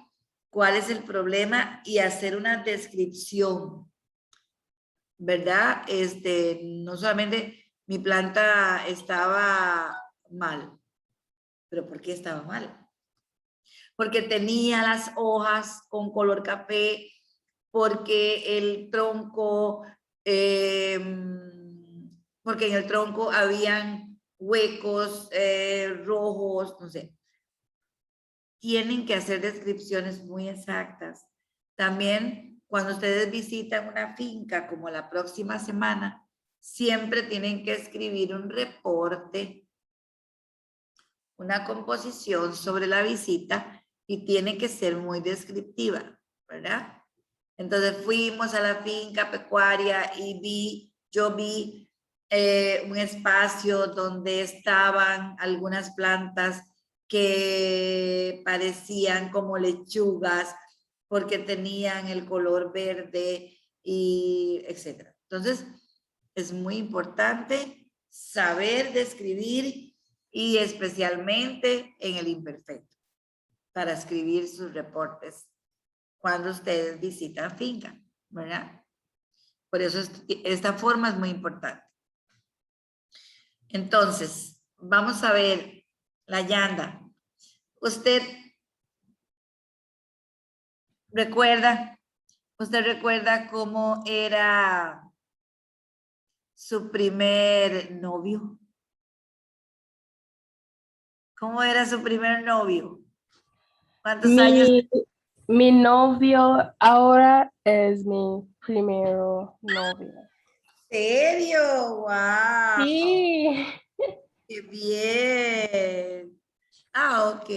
cuál es el problema y hacer una descripción, ¿verdad? No solamente mi planta estaba mal, pero ¿por qué estaba mal? Porque tenía las hojas con color café porque el tronco, porque en el tronco habían huecos rojos, no sé. Tienen que hacer descripciones muy exactas. También cuando ustedes visitan una finca como la próxima semana, siempre tienen que escribir un reporte, una composición sobre la visita y tiene que ser muy descriptiva, ¿verdad? Entonces fuimos a la finca pecuaria y yo vi un espacio donde estaban algunas plantas que parecían como lechugas porque tenían el color verde y etcétera. Entonces, es muy importante saber describir y especialmente en el imperfecto para escribir sus reportes cuando ustedes visitan finca, ¿verdad? Por eso esta forma es muy importante. Entonces, vamos a ver la Yanda. Usted recuerda cómo era su primer novio. ¿Cómo era su primer novio? ¿Cuántos años? Mi novio ahora es mi primero novio. ¿En serio? ¡Wow! Sí. ¡Qué bien! Ah, ok.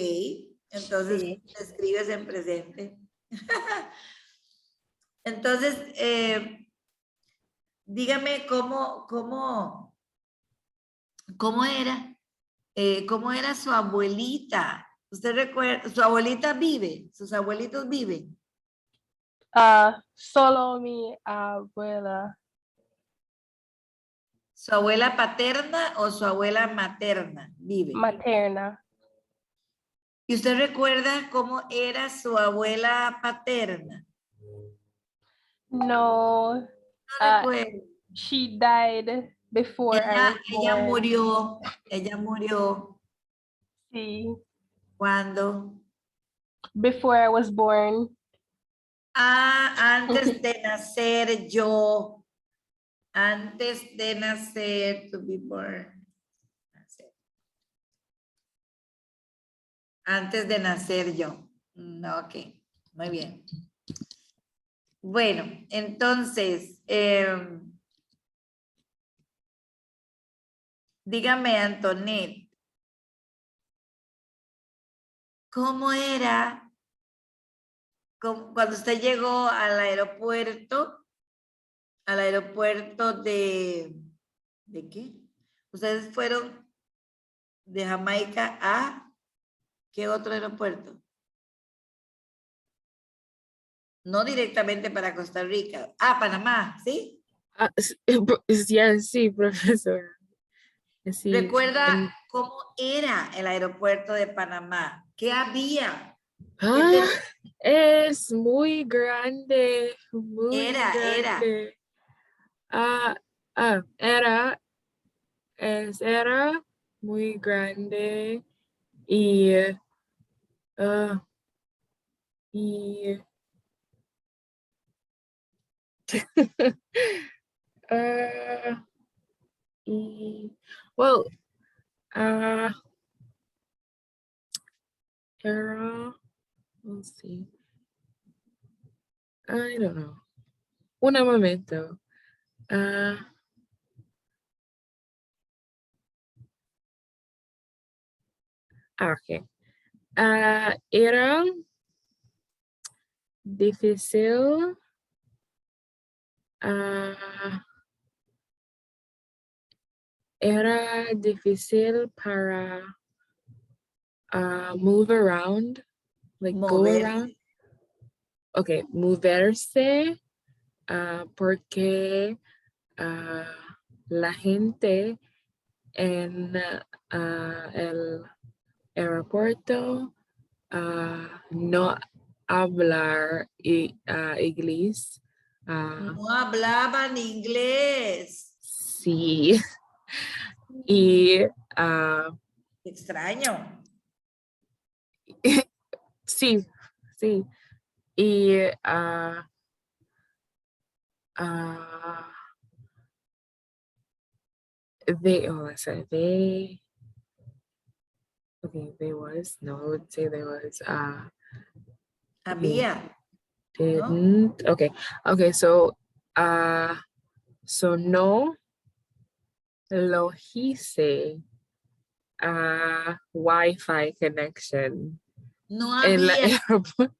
Entonces, Sí. escribes en presente. Entonces, dígame cómo era su abuelita. ¿Usted recuerda? ¿Su abuelita vive? ¿Sus abuelitos viven? Solo mi abuela. ¿Su abuela paterna o su abuela materna vive? Materna. ¿Y usted recuerda cómo era su abuela paterna? No, No recuerdo. she died before I was Ella born. murió Sí, cuando. before I was born. Antes de nacer yo. Antes de nacer, to be born. Antes de nacer yo. Ok, muy bien. Bueno, entonces, dígame, Antoinette, ¿cómo era cuando usted llegó al aeropuerto ¿de qué? Ustedes fueron de Jamaica a ¿qué otro aeropuerto? No directamente para Costa Rica. Panamá, ¿sí? Sí, profesor. Sí, ¿Recuerda cómo era el aeropuerto de Panamá? ¿Qué había? es muy grande, muy Era. grande. Era muy grande y, ah, y ah, y well, ah, era, let's see, I don't know. Un momento. Ok. Era difícil. Era difícil para move around, like go Moverse. around. Okay, moverse, porque la gente en el aeropuerto no hablar inglés. No hablaban inglés. Sí. Y Extraño. sí. Y they okay, there was, no, I would say there was, Había, didn't, okay, so no lo hice Wi-Fi connection no en la había, airport.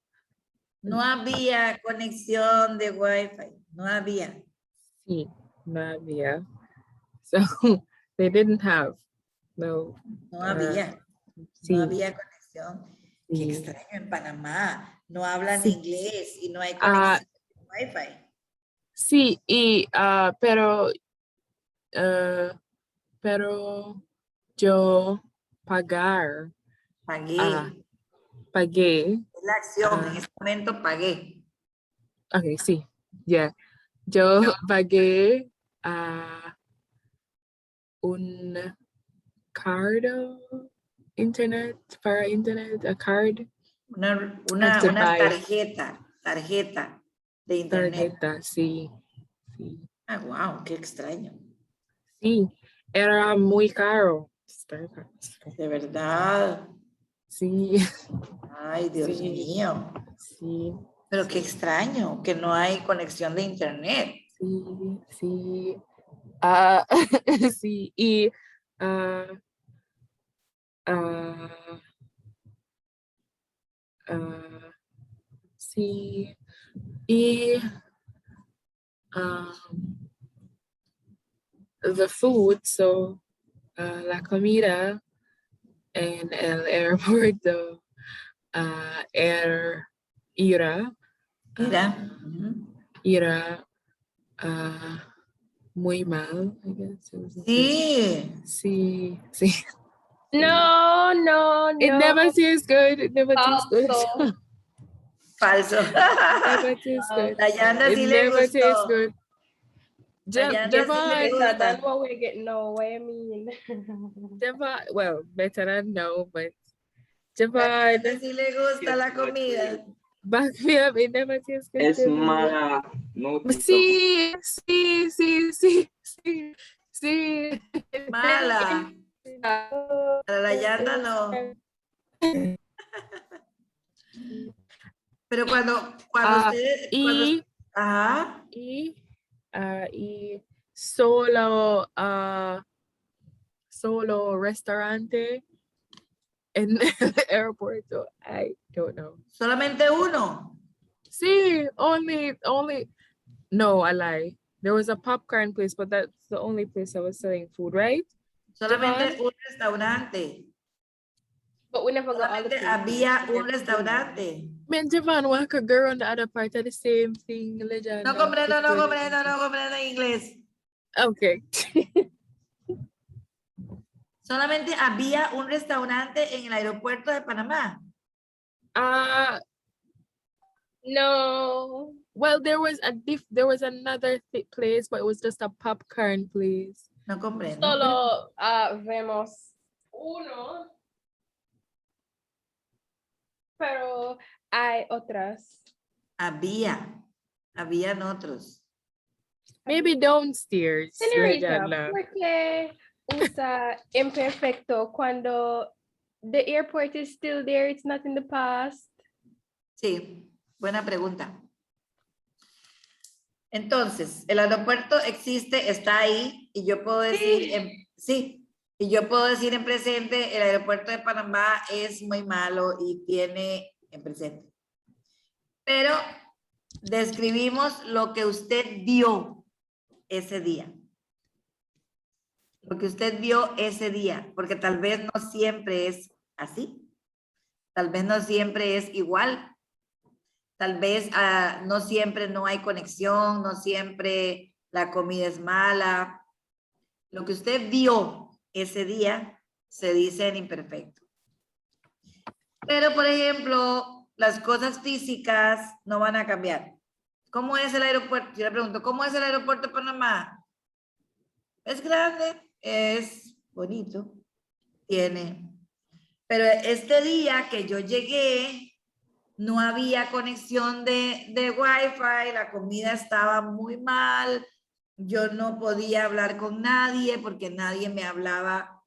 no había conexión de Wi-Fi, no había. Sí, no había. So they didn't have, no, No había, sí, no había conexión. Qué sí. extraño en Panamá. No hablan Sí. inglés y no hay Ah, conexión de Wi-Fi. sí, y pero yo pagué. Pagué. Pagué. Es la acción. En ah, este momento pagué. okay, sí, yeah. Yo pagué un card internet para internet, a card. Una To buy tarjeta de internet. tarjeta, sí, sí, Ah, wow, qué extraño. sí. Era muy caro. De verdad. Sí, Ay, Dios sí, mío. sí. Pero qué extraño que no hay conexión de internet. Sí, sí. Sí, y ah, ah, ah, sí, y the food, so la comida en el aeropuerto era Mira. era muy mal, I guess. It was Sí. sí, sí. No, no, It no. never tastes good. It never tastes good. Falso. Falso. Never tastes good. La Yanda It sí le never tastes gustó. good. La Yanda sí le Better gusta. than what we get. No, what I mean. Javon, well, better than no, but La Javon, Yanda sí le gusta la comida. back me up. It never tastes good Es to me. mala, no te toco. Sí, sí, sí, sí, sí, sí. Mala. Para la Yanda no. Pero cuando usted, Y ajá, y solo, solo restaurante en el aeropuerto. I don't know. solamente uno. See, only. No, I lie. There was a popcorn place, but that's the only place that was selling food, right? Solamente Javon? un restaurante. But we never got all the Solamente food. había un restaurante. Man, Javon, walk a girl on the other part of the same thing, legend. No comprendo inglés. Okay. Solamente había un restaurante en el aeropuerto de Panamá. No. Well, there was another place, but it was just a popcorn place. No comprendo. Solo vemos uno. Pero hay otras. Habían otros. Maybe downstairs. Señorita, Legend. ¿por qué usa imperfecto cuando the airport is still there, it's not in the past? Sí, buena pregunta. Entonces, el aeropuerto existe, está ahí, y yo puedo decir, y yo puedo decir en presente, el aeropuerto de Panamá es muy malo y tiene en presente. Pero describimos lo que usted vio ese día. Lo que usted vio ese día, porque tal vez no siempre es así. Tal vez no siempre es igual. Tal vez no siempre no hay conexión, no siempre la comida es mala. Lo que usted vio ese día se dice en imperfecto. Pero, por ejemplo, las cosas físicas no van a cambiar. ¿Cómo es el aeropuerto? Yo le pregunto, ¿cómo es el aeropuerto de Panamá? Es grande, es bonito, tiene. Pero este día que yo llegué, no había conexión de Wi-Fi, la comida estaba muy mal, yo no podía hablar con nadie porque nadie me hablaba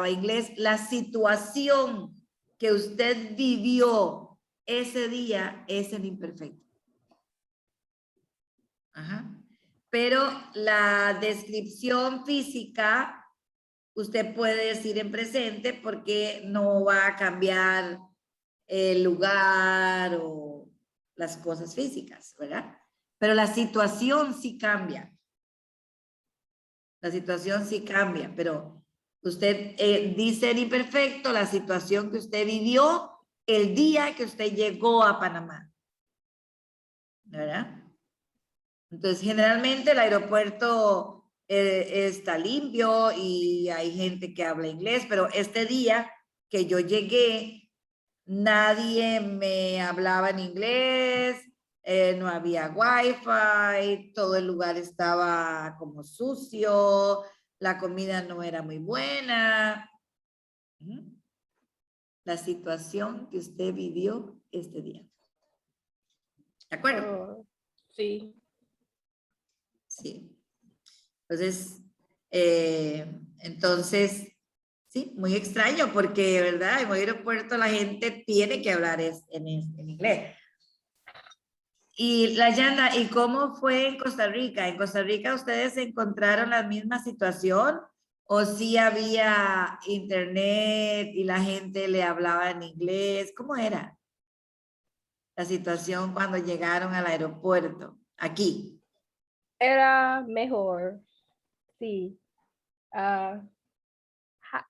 inglés. La situación que usted vivió ese día es el imperfecto. Ajá. Pero la descripción física, usted puede decir en presente porque no va a cambiar el lugar o las cosas físicas, ¿verdad? Pero la situación sí cambia. La situación sí cambia, pero usted dice en imperfecto la situación que usted vivió el día que usted llegó a Panamá, ¿verdad? Entonces, generalmente el aeropuerto está limpio y hay gente que habla inglés, pero este día que yo llegué, nadie me hablaba en inglés, no había wifi, todo el lugar estaba como sucio, la comida no era muy buena. La situación que usted vivió este día. ¿De acuerdo? Oh, sí. Sí. Entonces, sí, muy extraño porque, ¿verdad? En un aeropuerto la gente tiene que hablar en inglés. Y Layana, ¿y cómo fue en Costa Rica? ¿En Costa Rica ustedes encontraron la misma situación o sí había internet y la gente le hablaba en inglés? ¿Cómo era la situación cuando llegaron al aeropuerto? Aquí. Era mejor. Sí.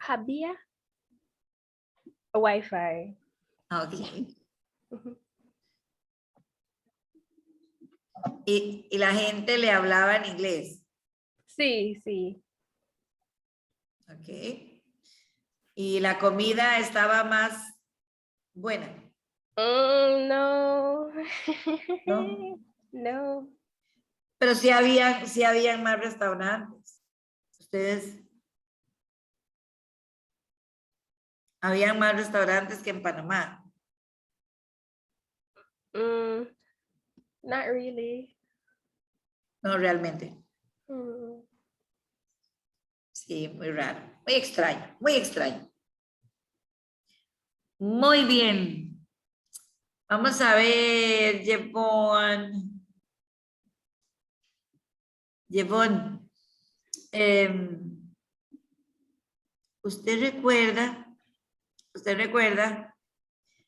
Había Wi-Fi. Ok. Ujú. Y la gente le hablaba en inglés. Sí, sí. Ok. Y la comida estaba más buena, No. ¿no? No. Pero sí habían más restaurantes. Ustedes, habían más restaurantes que en Panamá. Not really. No, realmente. Mm. Sí, muy raro. Muy extraño, muy extraño. Muy bien. Vamos a ver, Yvonne. Yvonne, ¿usted recuerda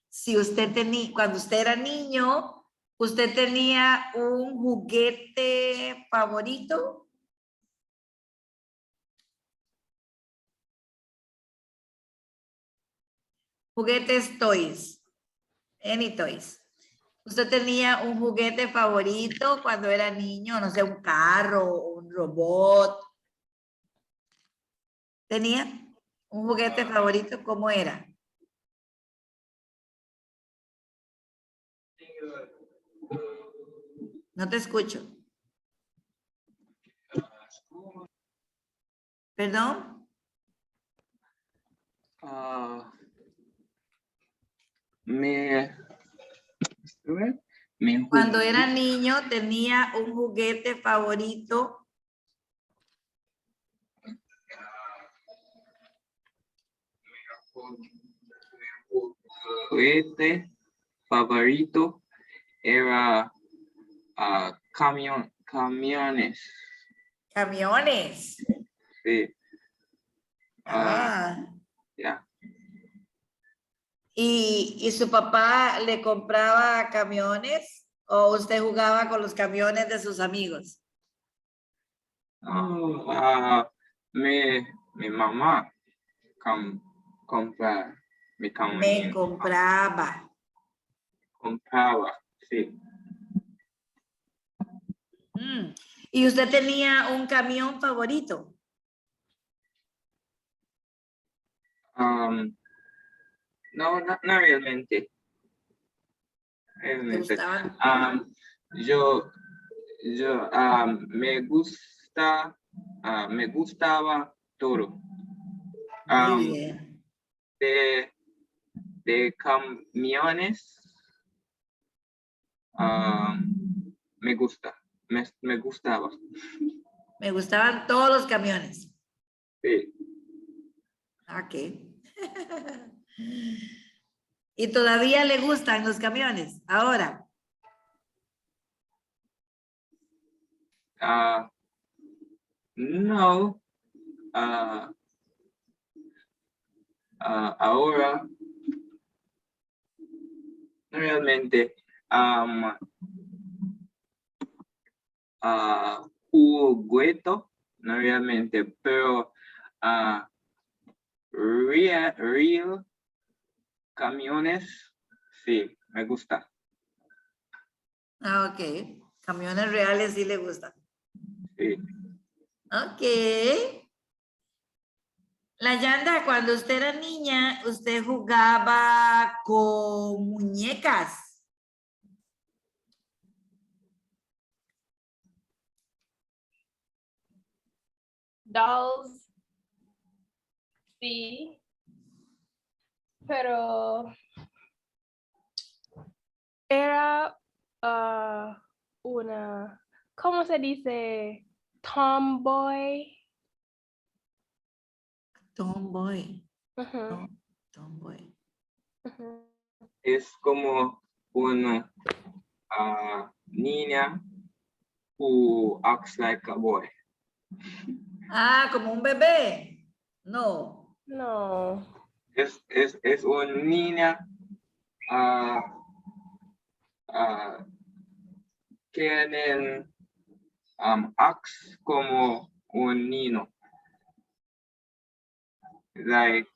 si usted tenía, cuando usted era niño, usted tenía un juguete favorito? Juguetes toys, any toys. ¿Usted tenía un juguete favorito cuando era niño? No sé, un carro, un robot. ¿Tenía un juguete favorito? ¿Cómo era? No te escucho. ¿Perdón? Cuando era niño tenía un juguete favorito. Juguete favorito era camiones. Camiones. Sí. Ah. Ya. ¿Y su papá le compraba camiones o usted jugaba con los camiones de sus amigos? Mi mamá compra mi Me camión. compraba. Compraba, sí. ¿Y usted tenía un camión favorito? No, no realmente. ¿Te gustaban? Yo me gustaba todo. Muy bien. De camiones Me gusta. Me gustaba. Me gustaban todos los camiones. Sí. Ok. Y todavía le gustan los camiones. Ahora. No. Ahora realmente jugueto, no realmente, pero real camiones, sí, me gusta. Ah, ok. Camiones reales sí le gustan. Sí. Ok. La Yanda, cuando usted era niña, usted jugaba con muñecas. Dolls. Sí. Pero era una, ¿cómo se dice? Tomboy. Tomboy. Ujú, Tomboy. ujú. Es como una niña who acts like a boy. Ah, como un bebé. No. No. Es una niña tienen acts como un niño. Like,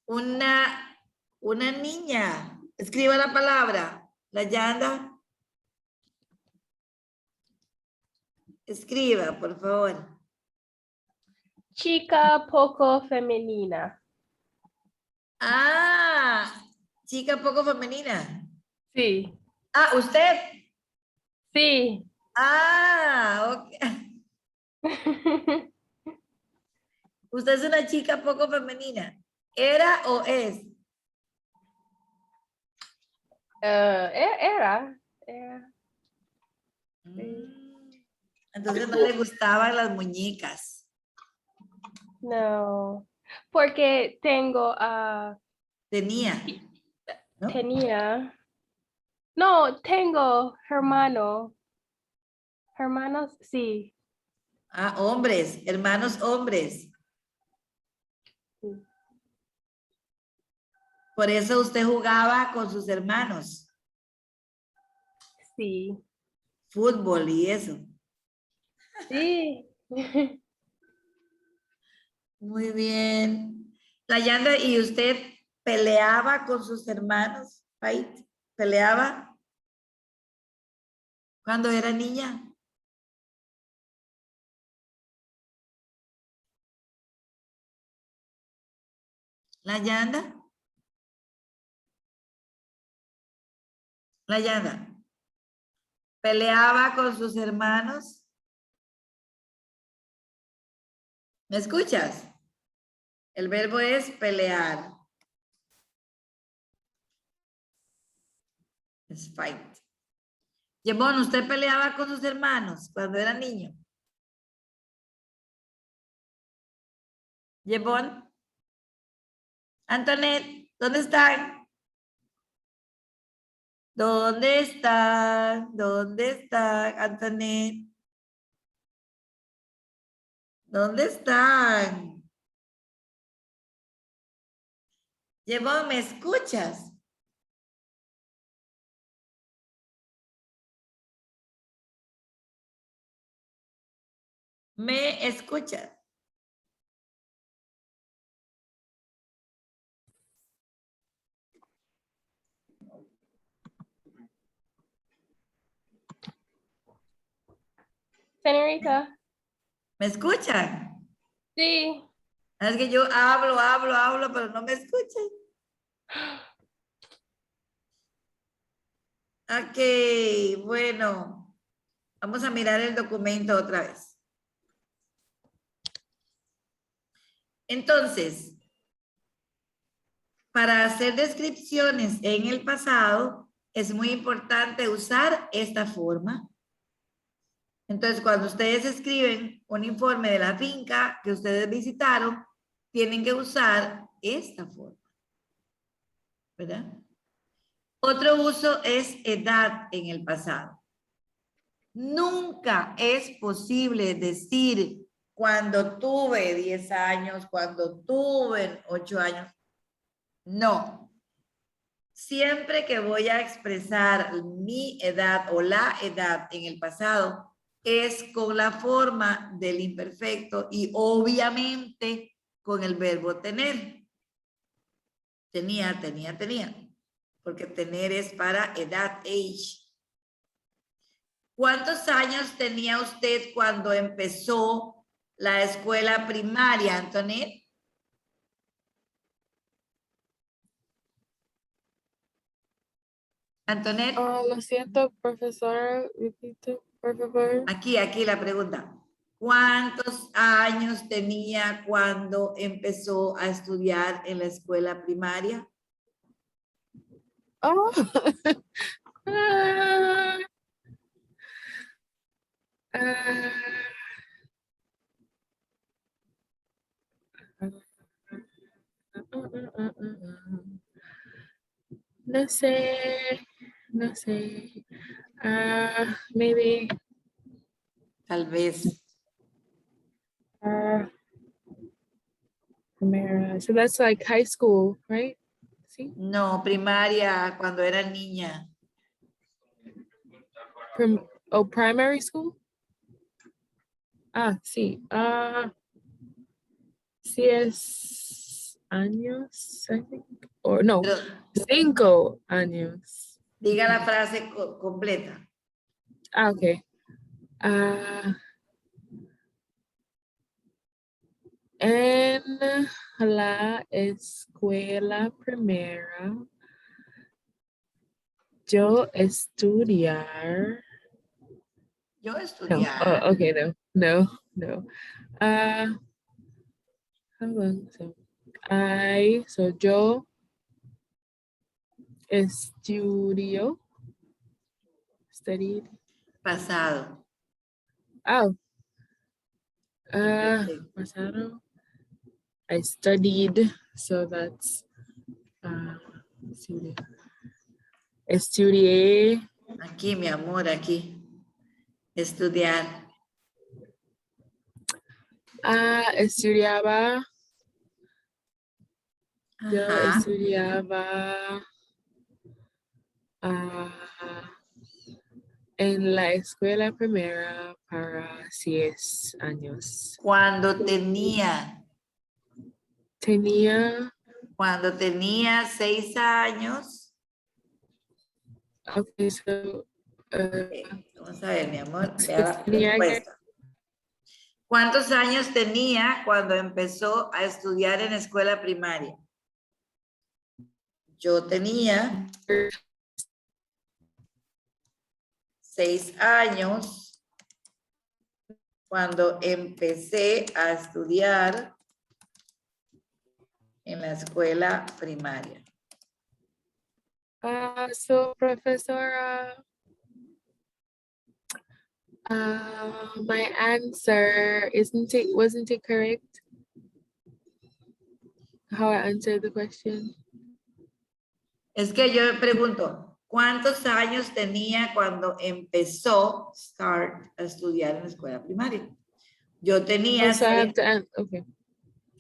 Una niña. Escriba la palabra. La Yanda. Escriba, por favor. Chica poco femenina. Ah, chica poco femenina. Sí. Ah, usted. Sí. Ah, ok. Usted es una chica poco femenina. ¿Era o es? Era. Entonces no le gustaban las muñecas. No. Porque Tenía, ¿no? tenía. No, tengo hermano. Hermanos, sí. Ah, hombres, hermanos hombres. Sí. Por eso usted jugaba con sus hermanos. Sí. Fútbol y eso. Sí. Muy bien. Layanda, ¿y usted peleaba con sus hermanos? Fight. ¿Peleaba cuando era niña? Layanda. Layanda. ¿Peleaba con sus hermanos? ¿Me escuchas? El verbo es pelear. Es fight. Yevonne, ¿usted peleaba con sus hermanos cuando era niño? Yevonne. Antoinette, ¿dónde están? ¿Dónde están? ¿Dónde están, Antoinette? ¿Dónde están? Yevonne, ¿me escuchas? ¿Me escuchas? Señorita. ¿Me escuchan? Sí. Es que yo hablo, pero no me escuchan. Ok, bueno. Vamos a mirar el documento otra vez. Entonces, para hacer descripciones en el pasado, es muy importante usar esta forma. Entonces, cuando ustedes escriben un informe de la finca que ustedes visitaron, tienen que usar esta forma, ¿verdad? Otro uso es edad en el pasado. Nunca es posible decir cuando tuve 10 años, cuando tuve 8 años. No. Siempre que voy a expresar mi edad o la edad en el pasado, es con la forma del imperfecto y obviamente con el verbo tener. Tenía. Porque tener es para edad, age. ¿Cuántos años tenía usted cuando empezó la escuela primaria, Antoinette? Antoinette, Lo siento, profesora, repite, por favor. aquí la pregunta. ¿Cuántos años tenía cuando empezó a estudiar en la escuela primaria? Oh. Ah. Ah. No sé, no sé. Maybe. Tal vez. Primera. So that's like high school, right? See? No, primaria, cuando era niña. Primary school? Sí. Sí es años, I think. Or no, Pero 5 años. diga la frase completa. Okay. En la escuela primera, yo estudiar. Yo No. estudiar. Oh, okay, no. How long? So yo studied. Pasado. Oh. Perfecto. Pasado. I studied, so that's estudié. Aquí, mi amor, aquí. Estudiar. Estudiaba. Yo Ajá. estudiaba en la escuela primera para 6 años. Cuando tenía Tenía 6 años. Okay, so Vamos a ver, mi amor. Sí, Vea la tenía que- respuesta. ¿Cuántos años tenía cuando empezó a estudiar en escuela primaria? Yo tenía 6 años cuando empecé a estudiar en la escuela primaria. So professor, my answer wasn't it correct? How I answered the question? Es que yo me pregunto, ¿cuántos años tenía cuando empezó a estudiar en la escuela primaria? Yo tenía So I 6 have to okay.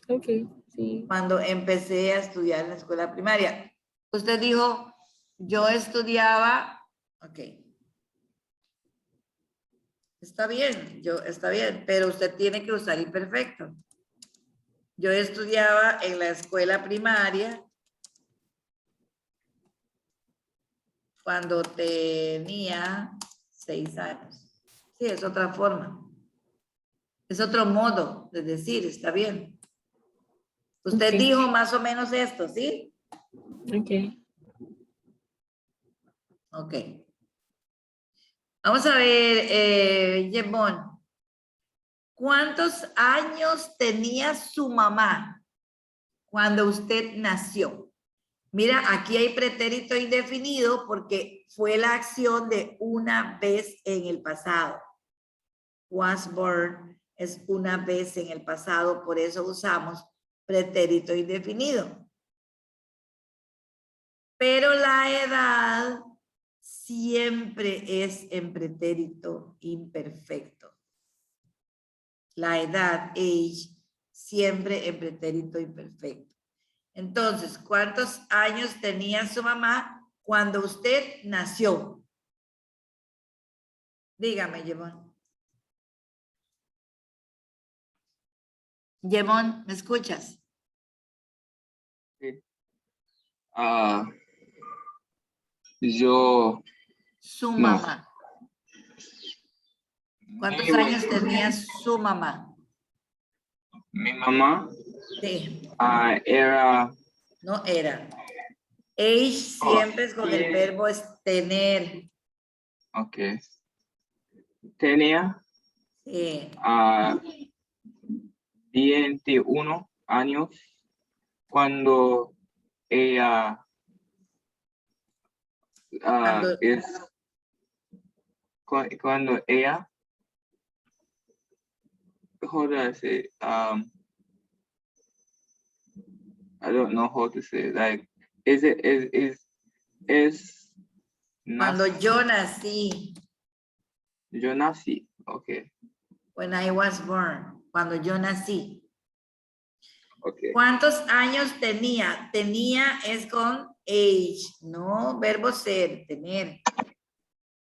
Okay, sí. cuando empecé a estudiar en la escuela primaria. Usted dijo, yo estudiaba, ok. Está bien, pero usted tiene que usar imperfecto. Yo estudiaba en la escuela primaria cuando tenía 6 años. Sí, es otra forma. Es otro modo de decir, está bien. Usted Okay. dijo más o menos esto, ¿sí? Okay. Ok. Vamos a ver, Yvonne. ¿Cuántos años tenía su mamá cuando usted nació? Mira, aquí hay pretérito indefinido porque fue la acción de una vez en el pasado. Was born es una vez en el pasado, por eso usamos pretérito indefinido. Pero la edad siempre es en pretérito imperfecto. La edad, age, siempre en pretérito imperfecto. Entonces, ¿cuántos años tenía su mamá cuando usted nació? Dígame, Yemón. Yemón, ¿me escuchas? Sí. Yo, Su no. mamá. ¿Cuántos Mi- años tenía su mamá? Mi mamá Sí, era, no era. Age siempre es con el verbo es tener. ok, tenía Sí. 21 años cuando ella Cuando- cuando ella, how do I say, I don't know how to say, like, Cuando nac- yo nací, yo nací, okay, when I was born, cuando yo nací. okay, ¿Cuántos años tenía? Tenía es con age, no verbo ser, tener.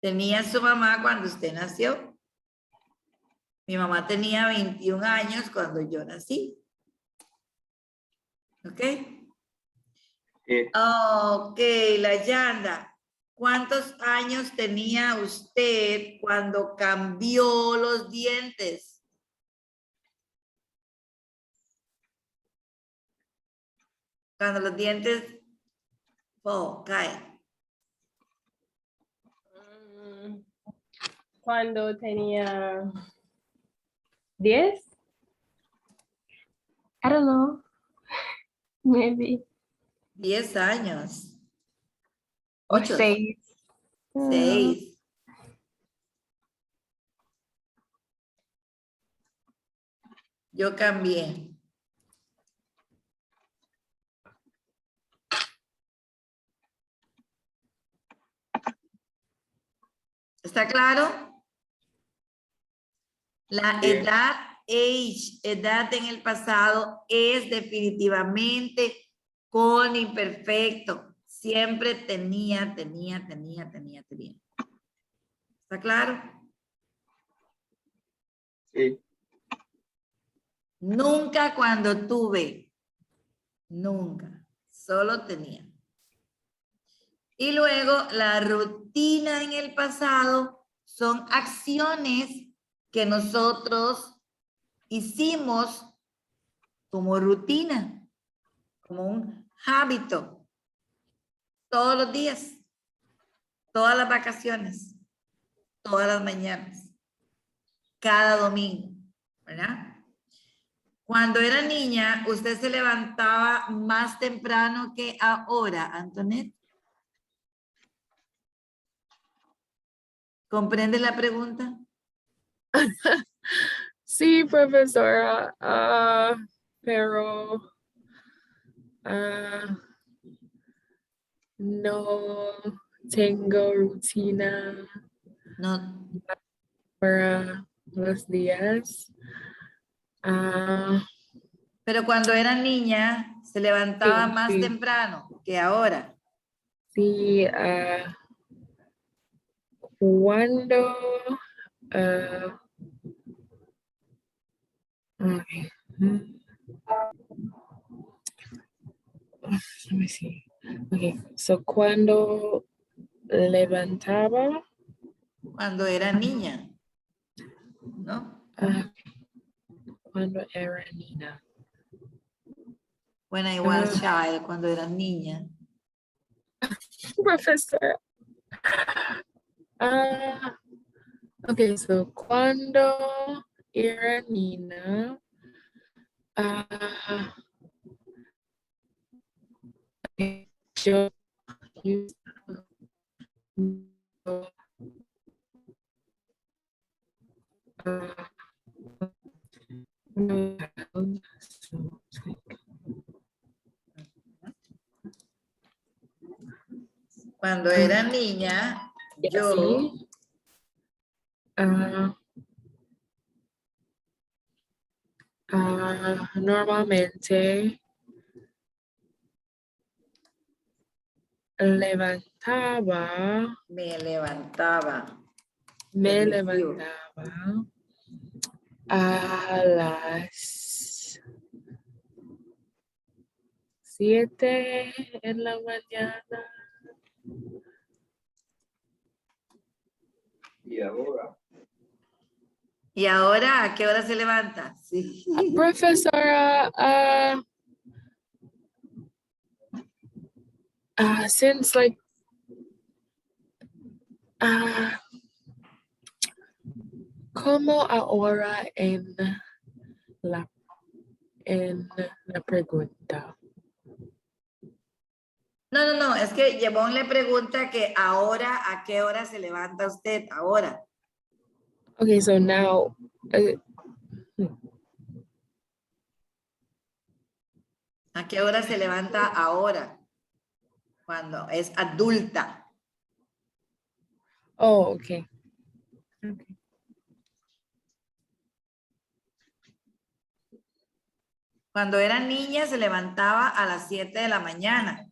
Tenía su mamá cuando usted nació. Mi mamá tenía 21 años cuando yo nací. ¿Ok? Ok, la Yanda. ¿Cuántos años tenía usted cuando cambió los dientes? Cuando los dientes caen. Cuando tenía 10. I don't know. Maybe. 10 años. Or 8. 6. 6. Yo cambié. ¿Está claro? La Sí. edad, age, edad en el pasado es definitivamente con imperfecto. Siempre tenía. ¿Está claro? Sí. Nunca cuando tuve. Nunca. Solo tenía. Y luego la rutina en el pasado son acciones que nosotros hicimos como rutina, como un hábito, todos los días, todas las vacaciones, todas las mañanas, cada domingo, ¿verdad? Cuando era niña, ¿usted se levantaba más temprano que ahora, Antoinette? ¿Comprende la pregunta? Sí, profesora. Pero no tengo rutina No. para los días. Pero cuando era niña, se levantaba Sí, más sí. temprano que ahora. Sí, cuando okay. Let me see. Okay, so cuando levantaba, Cuando era niña, ¿no? cuando era niña. When I was child, cuando era niña. Professor. Okay, so cuando era niña, okay. yo used to, no, so, Cuando era niña, yo sí. Normalmente levantaba, me levantaba. me Reflexivo. levantaba a las 7 en la mañana. Y ahora. ¿Y ahora a qué hora se levanta? Sí. Professora, since like, como ahora la pregunta. No, es que Yvonne le pregunta que ahora, ¿a qué hora se levanta usted? Ahora. Okay, so now, ¿A qué hora se levanta ahora? Cuando es adulta. oh, okay. Okay. Cuando era niña se levantaba a las 7 de la mañana.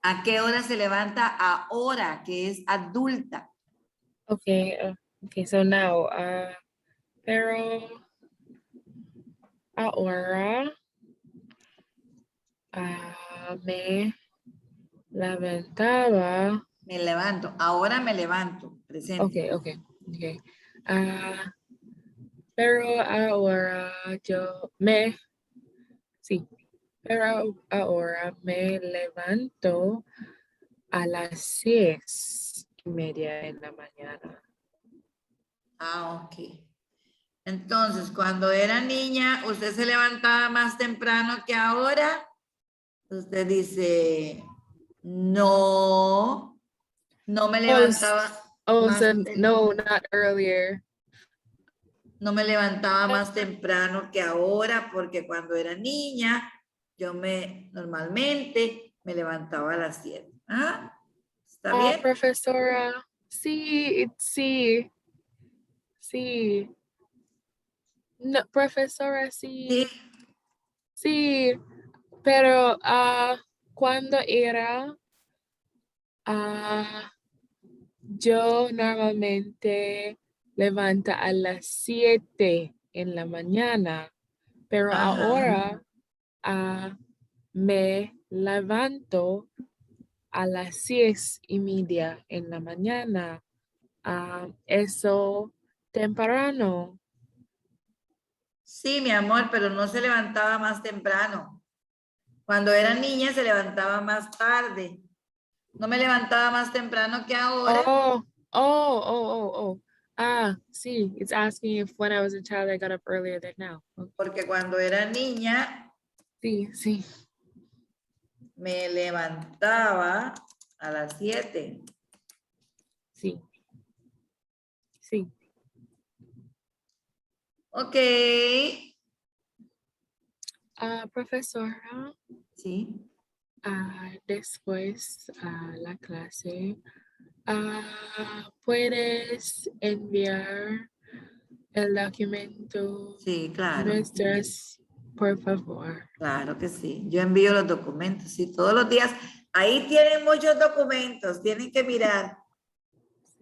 ¿A qué hora se levanta ahora que es adulta? Okay, okay, so now, pero ahora me levantaba. Me levanto. Ahora me levanto. Presente. Okay. Pero ahora pero ahora me levanto a las 6:30 en la mañana. Ok. Entonces, cuando era niña, ¿usted se levantaba más temprano que ahora? Usted dice, no me levantaba más So no, not earlier. no me levantaba más temprano que ahora, porque cuando era niña, normalmente me levantaba a las 7. ¿Ah? ¿Está bien? Profesora, sí. No, profesora, Sí. sí, pero cuando era, yo normalmente levanta a las 7 en la mañana, pero Ajá. ahora me levanto a las 6:30 en la mañana. Eso temprano. Sí, mi amor, pero no se levantaba más temprano. Cuando era niña se levantaba más tarde. No me levantaba más temprano que ahora. Oh. Sí, it's asking if when I was a child I got up earlier than now. Okay. Porque cuando era niña Sí. me levantaba a las 7. Sí. Ok. Profesora, Sí. después la clase, ¿puedes enviar el documento Sí, claro. nuestras, por favor? Claro que sí. Yo envío los documentos, sí, todos los días. Ahí tienen muchos documentos, tienen que mirar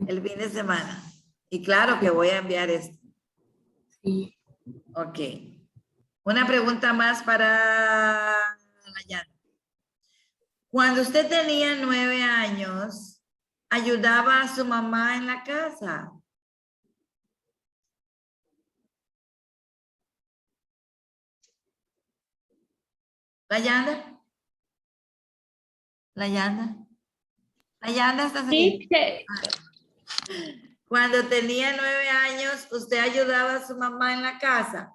el fin de semana. Y claro que voy a enviar esto. Sí. Ok. Una pregunta más para Dayana. Cuando usted tenía 9 años, ¿ayudaba a su mamá en la casa? ¿Layanda? ¿Layanda estás aquí? Cuando tenía 9 años, ¿usted ayudaba a su mamá en la casa?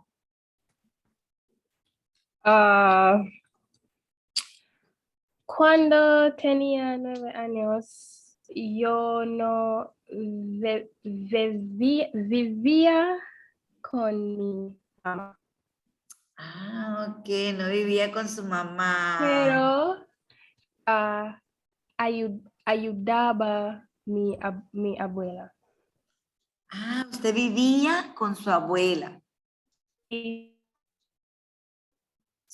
Cuando tenía 9 años, yo no vivía con mi mamá, Ah, ok, no vivía con su mamá. pero ayudaba mi abuela. Ah, usted vivía con su abuela. Y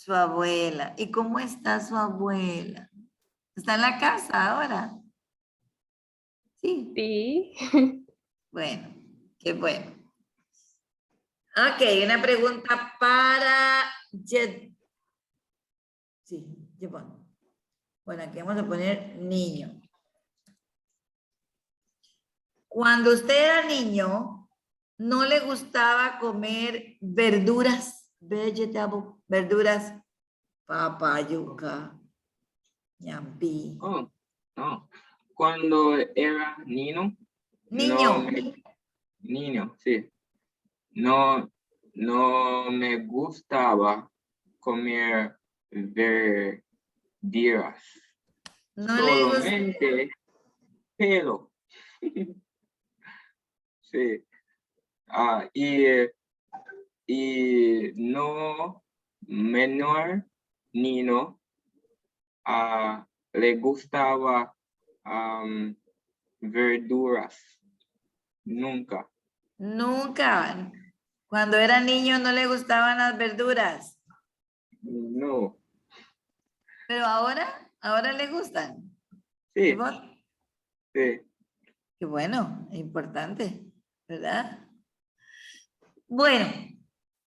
Su abuela. ¿Y cómo está su abuela? ¿Está en la casa ahora? Sí. sí, Bueno, qué bueno. Ok, una pregunta para Sí, Yvonne. Bueno, aquí vamos a poner niño. Cuando usted era niño, ¿no le gustaba comer verduras? Verduras, papa, yuca, ñampi. Oh, no. Cuando era niño, Niño, niño, sí. No, no me gustaba comer verduras. no le gusta. Solamente pelo. Sí. Y no menor niño le gustaba verduras. Nunca. Nunca. Cuando era niño no le gustaban las verduras. No. Pero ahora le gustan. Sí, Ivonne, sí. qué bueno, importante, ¿verdad? Bueno,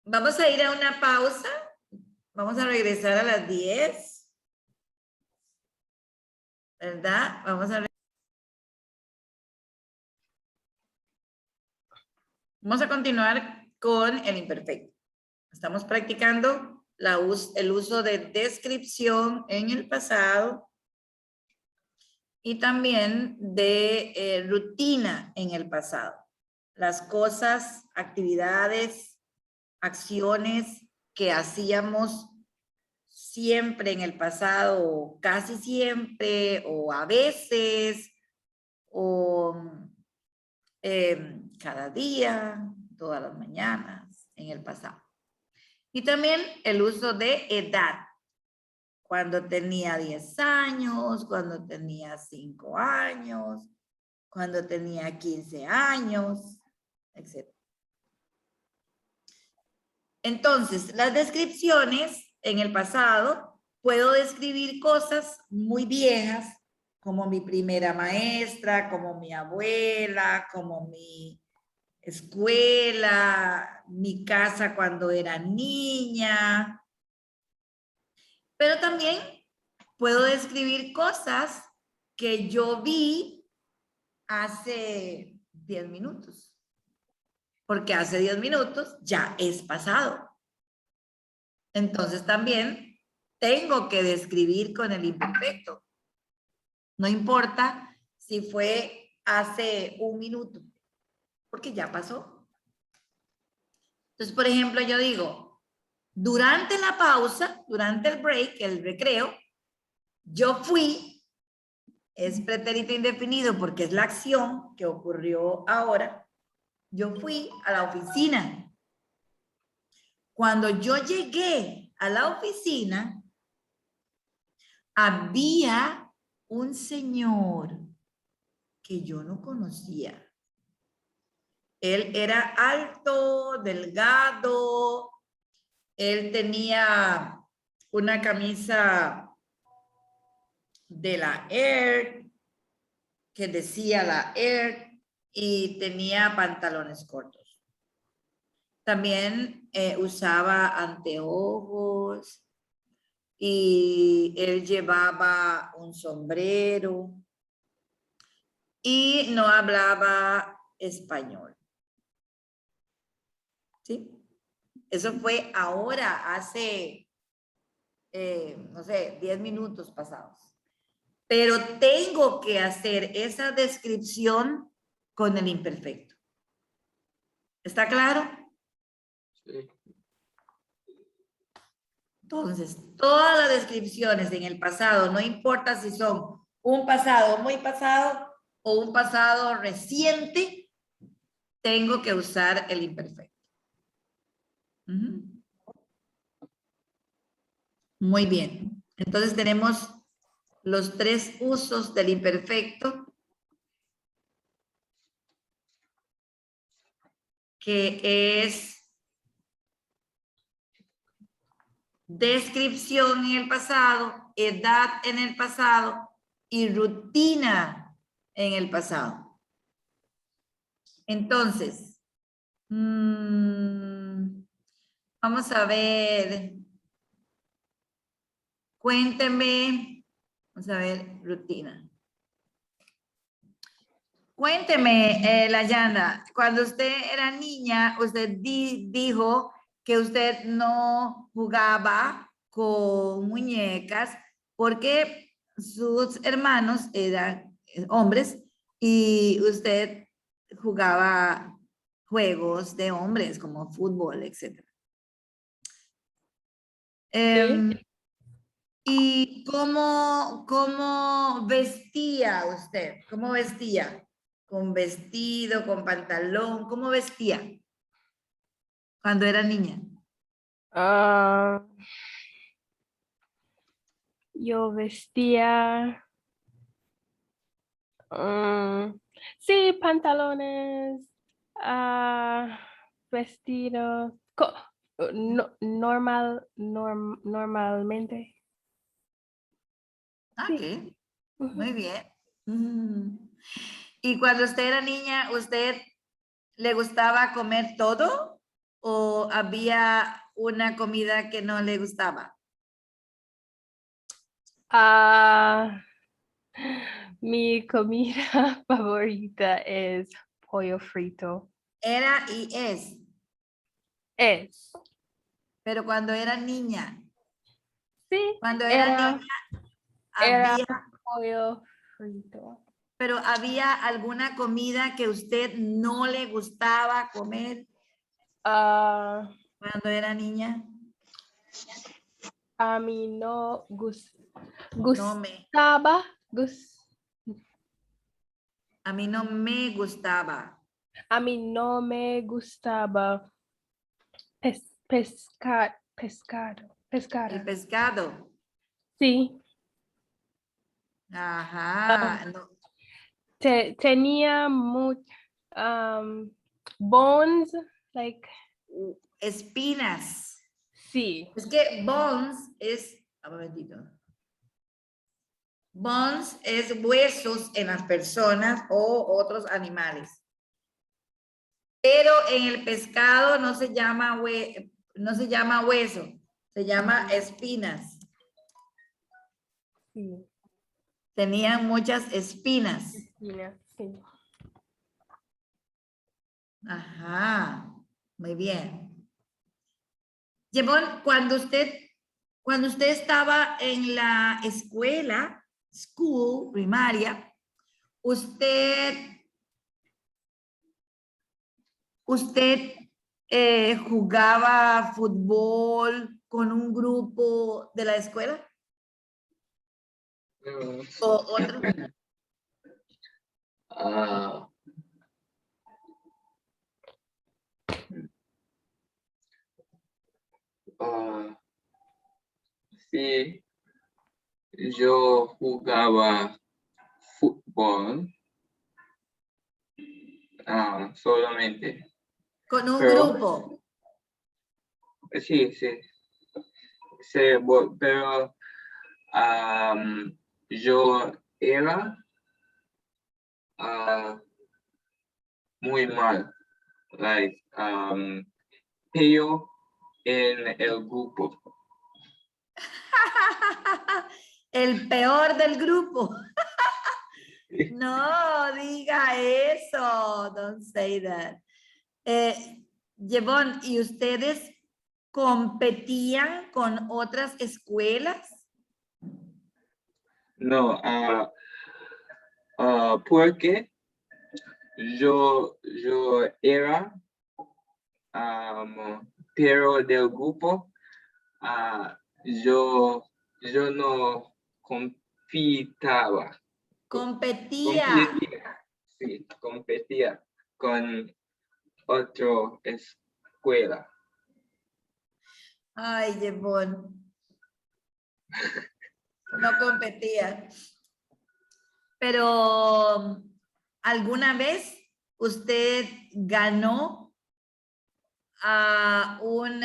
vamos a ir a una pausa. Vamos a regresar a las 10. ¿Verdad? Vamos a continuar con el imperfecto. Estamos practicando el uso de descripción en el pasado y también de rutina en el pasado. Las cosas, actividades, acciones que hacíamos siempre en el pasado, o casi siempre, o a veces, o cada día, todas las mañanas, en el pasado. Y también el uso de edad. Cuando tenía 10 años, cuando tenía 5 años, cuando tenía 15 años, etc. Entonces, las descripciones en el pasado, puedo describir cosas muy viejas, como mi primera maestra, como mi abuela, como mi escuela, mi casa cuando era niña. Pero también puedo describir cosas que yo vi hace 10 minutos. Porque hace 10 minutos ya es pasado. Entonces también tengo que describir con el imperfecto. No importa si fue hace un minuto, porque ya pasó. Entonces, por ejemplo, yo digo, durante la pausa, durante el break, el recreo, yo fui, es pretérito indefinido porque es la acción que ocurrió ahora, yo fui a la oficina. Cuando yo llegué a la oficina, había un señor que yo no conocía. Él era alto, delgado, él tenía una camisa de la Air, que decía la Air, y tenía pantalones cortos. También usaba anteojos y él llevaba un sombrero y no hablaba español. ¿Sí? Eso fue ahora, hace, no sé, 10 minutos pasados. Pero tengo que hacer esa descripción con el imperfecto. ¿Está claro? Sí. Entonces, todas las descripciones en el pasado, no importa si son un pasado muy pasado o un pasado reciente, tengo que usar el imperfecto. Ujú. Muy bien. Entonces tenemos los 3 usos del imperfecto, que es descripción en el pasado, edad en el pasado y rutina en el pasado. Entonces, vamos a ver. Cuénteme. Vamos a ver, rutina. Cuénteme, Layana, cuando usted era niña, usted dijo que usted no jugaba con muñecas porque sus hermanos eran hombres y usted jugaba juegos de hombres como fútbol, etc. ¿Y cómo vestía usted? ¿Cómo vestía? ¿Con vestido, con pantalón? ¿Cómo vestía cuando era niña? Yo vestía, sí, pantalones, vestidos, normalmente. Ah, Sí. ok, Ujú. muy bien. ¿Y cuando usted era niña, usted le gustaba comer todo o había una comida que no le gustaba? Mi comida favorita es pollo frito. Era y es, Es, pero cuando era niña, sí, cuando era niña era había, pollo frito. pero había alguna comida que usted no le gustaba comer Ah, cuando era niña. a mí no No me, gustaba, a mí no me gustaba. a mí no me gustaba pescado. El pescado. Sí, Ajá. No, tenía bones, like, espinas. sí. Es que bones es, un momentito. Bones es huesos en las personas o otros animales. Pero en el pescado no se llama hueso, se llama espinas. Sí, Tenían muchas espinas. sí. Ajá, muy bien. Yvonne, cuando usted estaba en la escuela, school, primaria, usted jugaba fútbol con un grupo de la escuela o otro. Sí, yo jugaba fútbol solamente. Con un Pero- grupo. Sí, pero yo era muy mal, like, peor en el grupo. El peor del grupo. No diga eso. Don't say that. Yvonne, ¿y ustedes competían con otras escuelas? No, porque yo era pero del grupo yo no compitaba. Competía. Sí, competía con otra escuela. Ay, Jebón. No competía. Pero, ¿alguna vez usted ganó un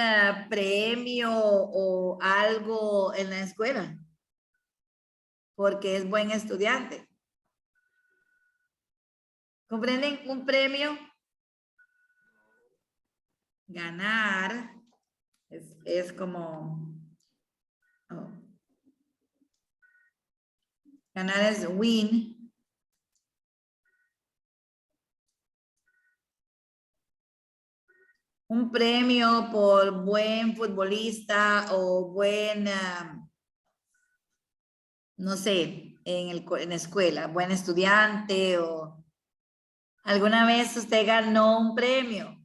premio o algo en la escuela? Porque es buen estudiante. ¿Comprenden? Un premio. Ganar es como... oh. Ganar es win. Un premio por buen futbolista o buen, no sé, en la escuela, buen estudiante o alguna vez usted ganó un premio.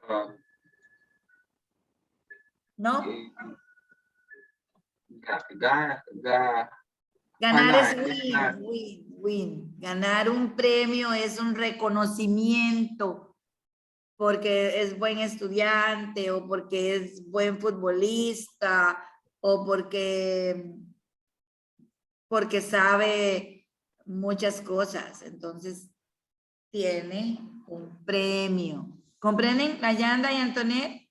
Ah, ¿No? Ganar es ganar. win. Ganar un premio es un reconocimiento porque es buen estudiante o porque es buen futbolista o porque sabe muchas cosas. Entonces, tiene un premio. ¿Comprenden, Nayanda y Antonet?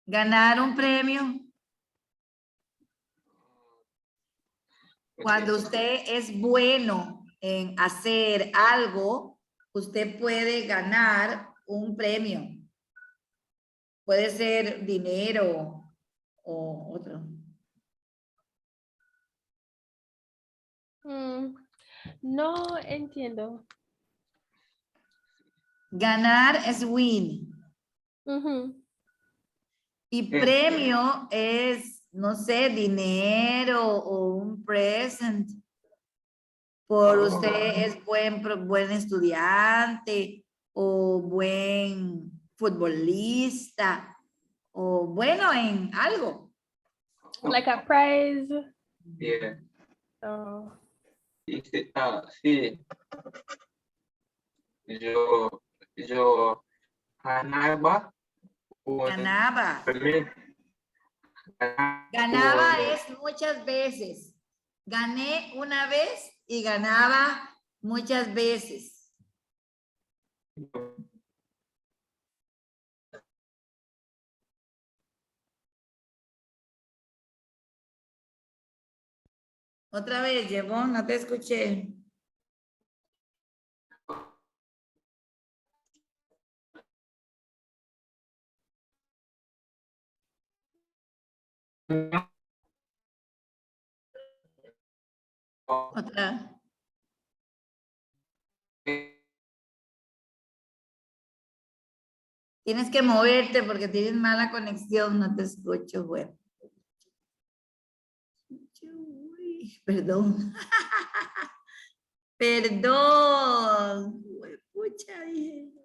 Ganar un premio. Cuando usted es bueno en hacer algo, usted puede ganar un premio. Puede ser dinero o otro. No entiendo. Ganar es win. Ujú. Y premio es, no sé, dinero o un present. Por usted es buen estudiante o buen futbolista o bueno en algo. Like a prize. Yeah. Oh. Sí. Yo ganaba Ganaba. premio. Ganaba es muchas veces. Gané una vez y ganaba muchas veces. Otra vez, llevó, no te escuché. Otra. Tienes que moverte porque tienes mala conexión, no te escucho, güey. Uy, perdón. Perdón. Pucha, dije.